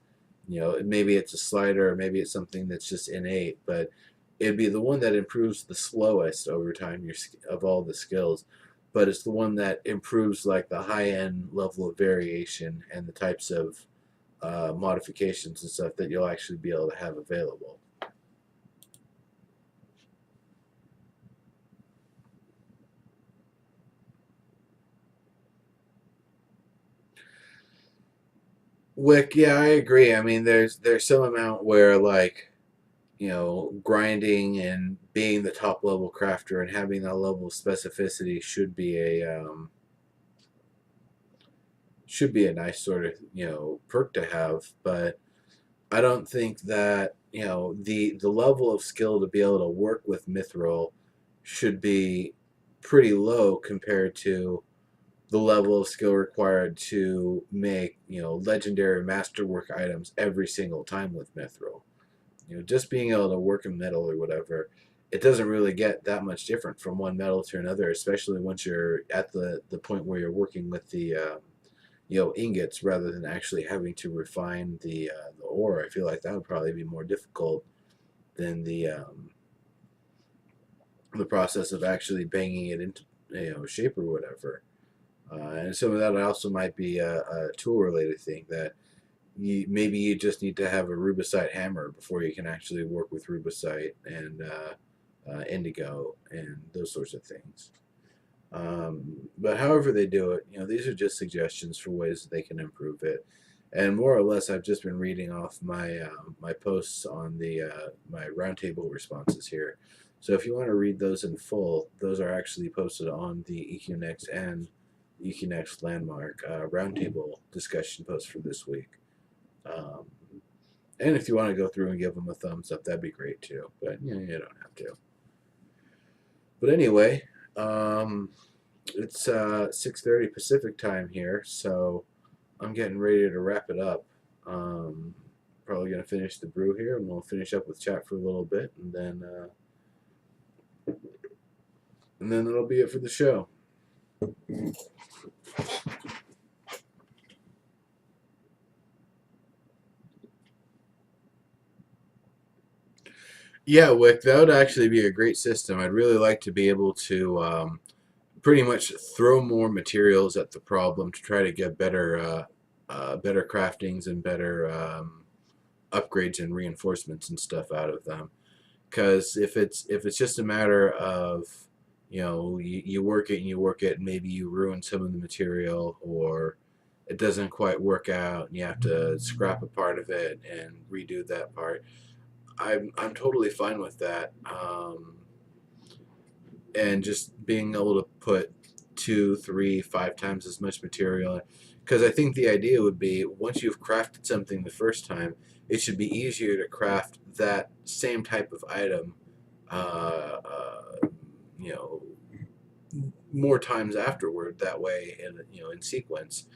maybe it's a slider, maybe it's something that's just innate, but it'd be the one that improves the slowest over time of all the skills, but it's the one that improves like the high end level of variation and the types of modifications and stuff that you'll actually be able to have available. Wick, yeah, I agree. I mean, there's some amount where like grinding and being the top level crafter and having that level of specificity should be a nice sort of perk to have. But I don't think that the level of skill to be able to work with mithril should be pretty low compared to the level of skill required to make, legendary masterwork items every single time with mithril. Just being able to work in metal or whatever, it doesn't really get that much different from one metal to another, especially once you're at the point where you're working with the ingots rather than actually having to refine the ore. I feel like that would probably be more difficult than the process of actually banging it into shape or whatever. And some of that also might be a tool related thing that maybe you just need to have a rubicite hammer before you can actually work with rubicite and indigo and those sorts of things. But however they do it, these are just suggestions for ways that they can improve it. And more or less, I've just been reading off my posts on the my roundtable responses here. So if you want to read those in full, those are actually posted on the EQNext and EQNext Landmark roundtable discussion post for this week. Um, and if you want to go through and give them a thumbs up, that'd be great too. But you don't have to. But anyway, it's 6:30 Pacific time here, so I'm getting ready to wrap it up. Um, Probably gonna finish the brew here, and we'll finish up with chat for a little bit, and then that'll be it for the show. Yeah, Wick, that would actually be a great system. I'd really like to be able to pretty much throw more materials at the problem to try to get better craftings and better upgrades and reinforcements and stuff out of them. Because if it's just a matter of you work it and you work it and maybe you ruin some of the material or it doesn't quite work out and you have to scrap a part of it and redo that part. I'm totally fine with that. And just being able to put 2, 3, 5 times as much material. Because I think the idea would be once you've crafted something the first time, it should be easier to craft that same type of item, uh, uh, you know, more times afterward. That way, in sequence,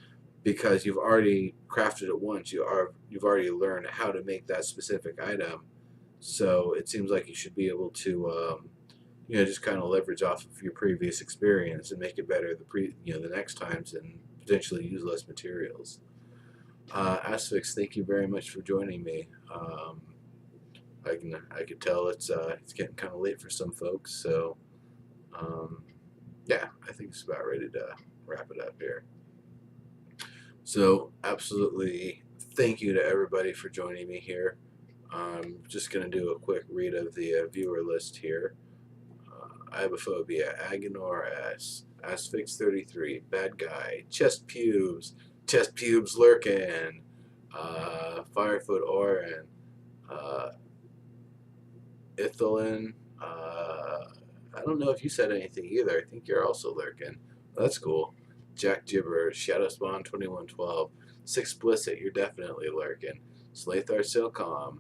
because you've already crafted it once. You've already learned how to make that specific item. So it seems like you should be able to just kind of leverage off of your previous experience and make it better the next times and potentially use less materials. Asphyx, thank you very much for joining me. I could tell it's getting kind of late for some folks, so um, yeah, I think it's about ready to wrap it up here. So absolutely, thank you to everybody for joining me here. I'm just gonna do a quick read of the viewer list here. Ibophobia, Agonor S, Asphyx33, Bad Guy, Chest Pubes Lurkin, Firefoot Orin, uh, Ithalin. I don't know if you said anything either. I think you're also lurking. That's cool. Jack Gibber, Shadow Spawn 2112, Sixplicit, you're definitely lurking. Slathar Silcom,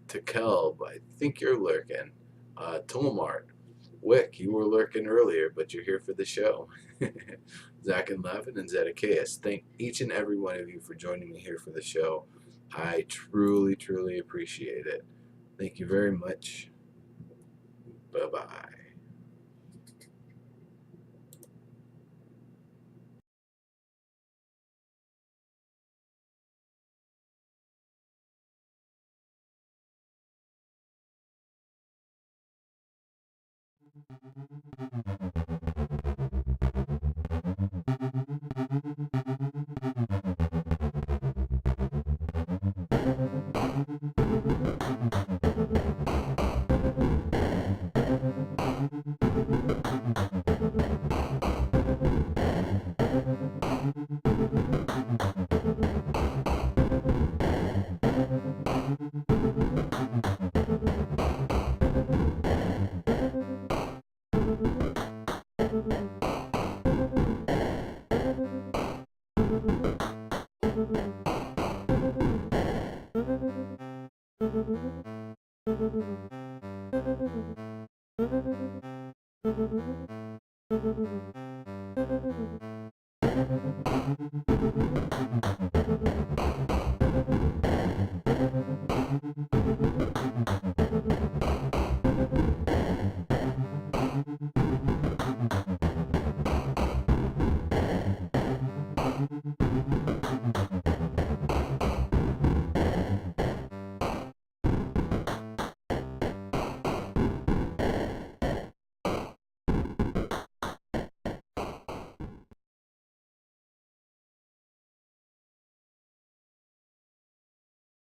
Takel, I think you're lurking. Tomart, Wick, you were lurking earlier, but you're here for the show. Zach and Levin and Zedekias, thank each and every one of you for joining me here for the show. I truly, truly appreciate it. Thank you very much. Bye-bye.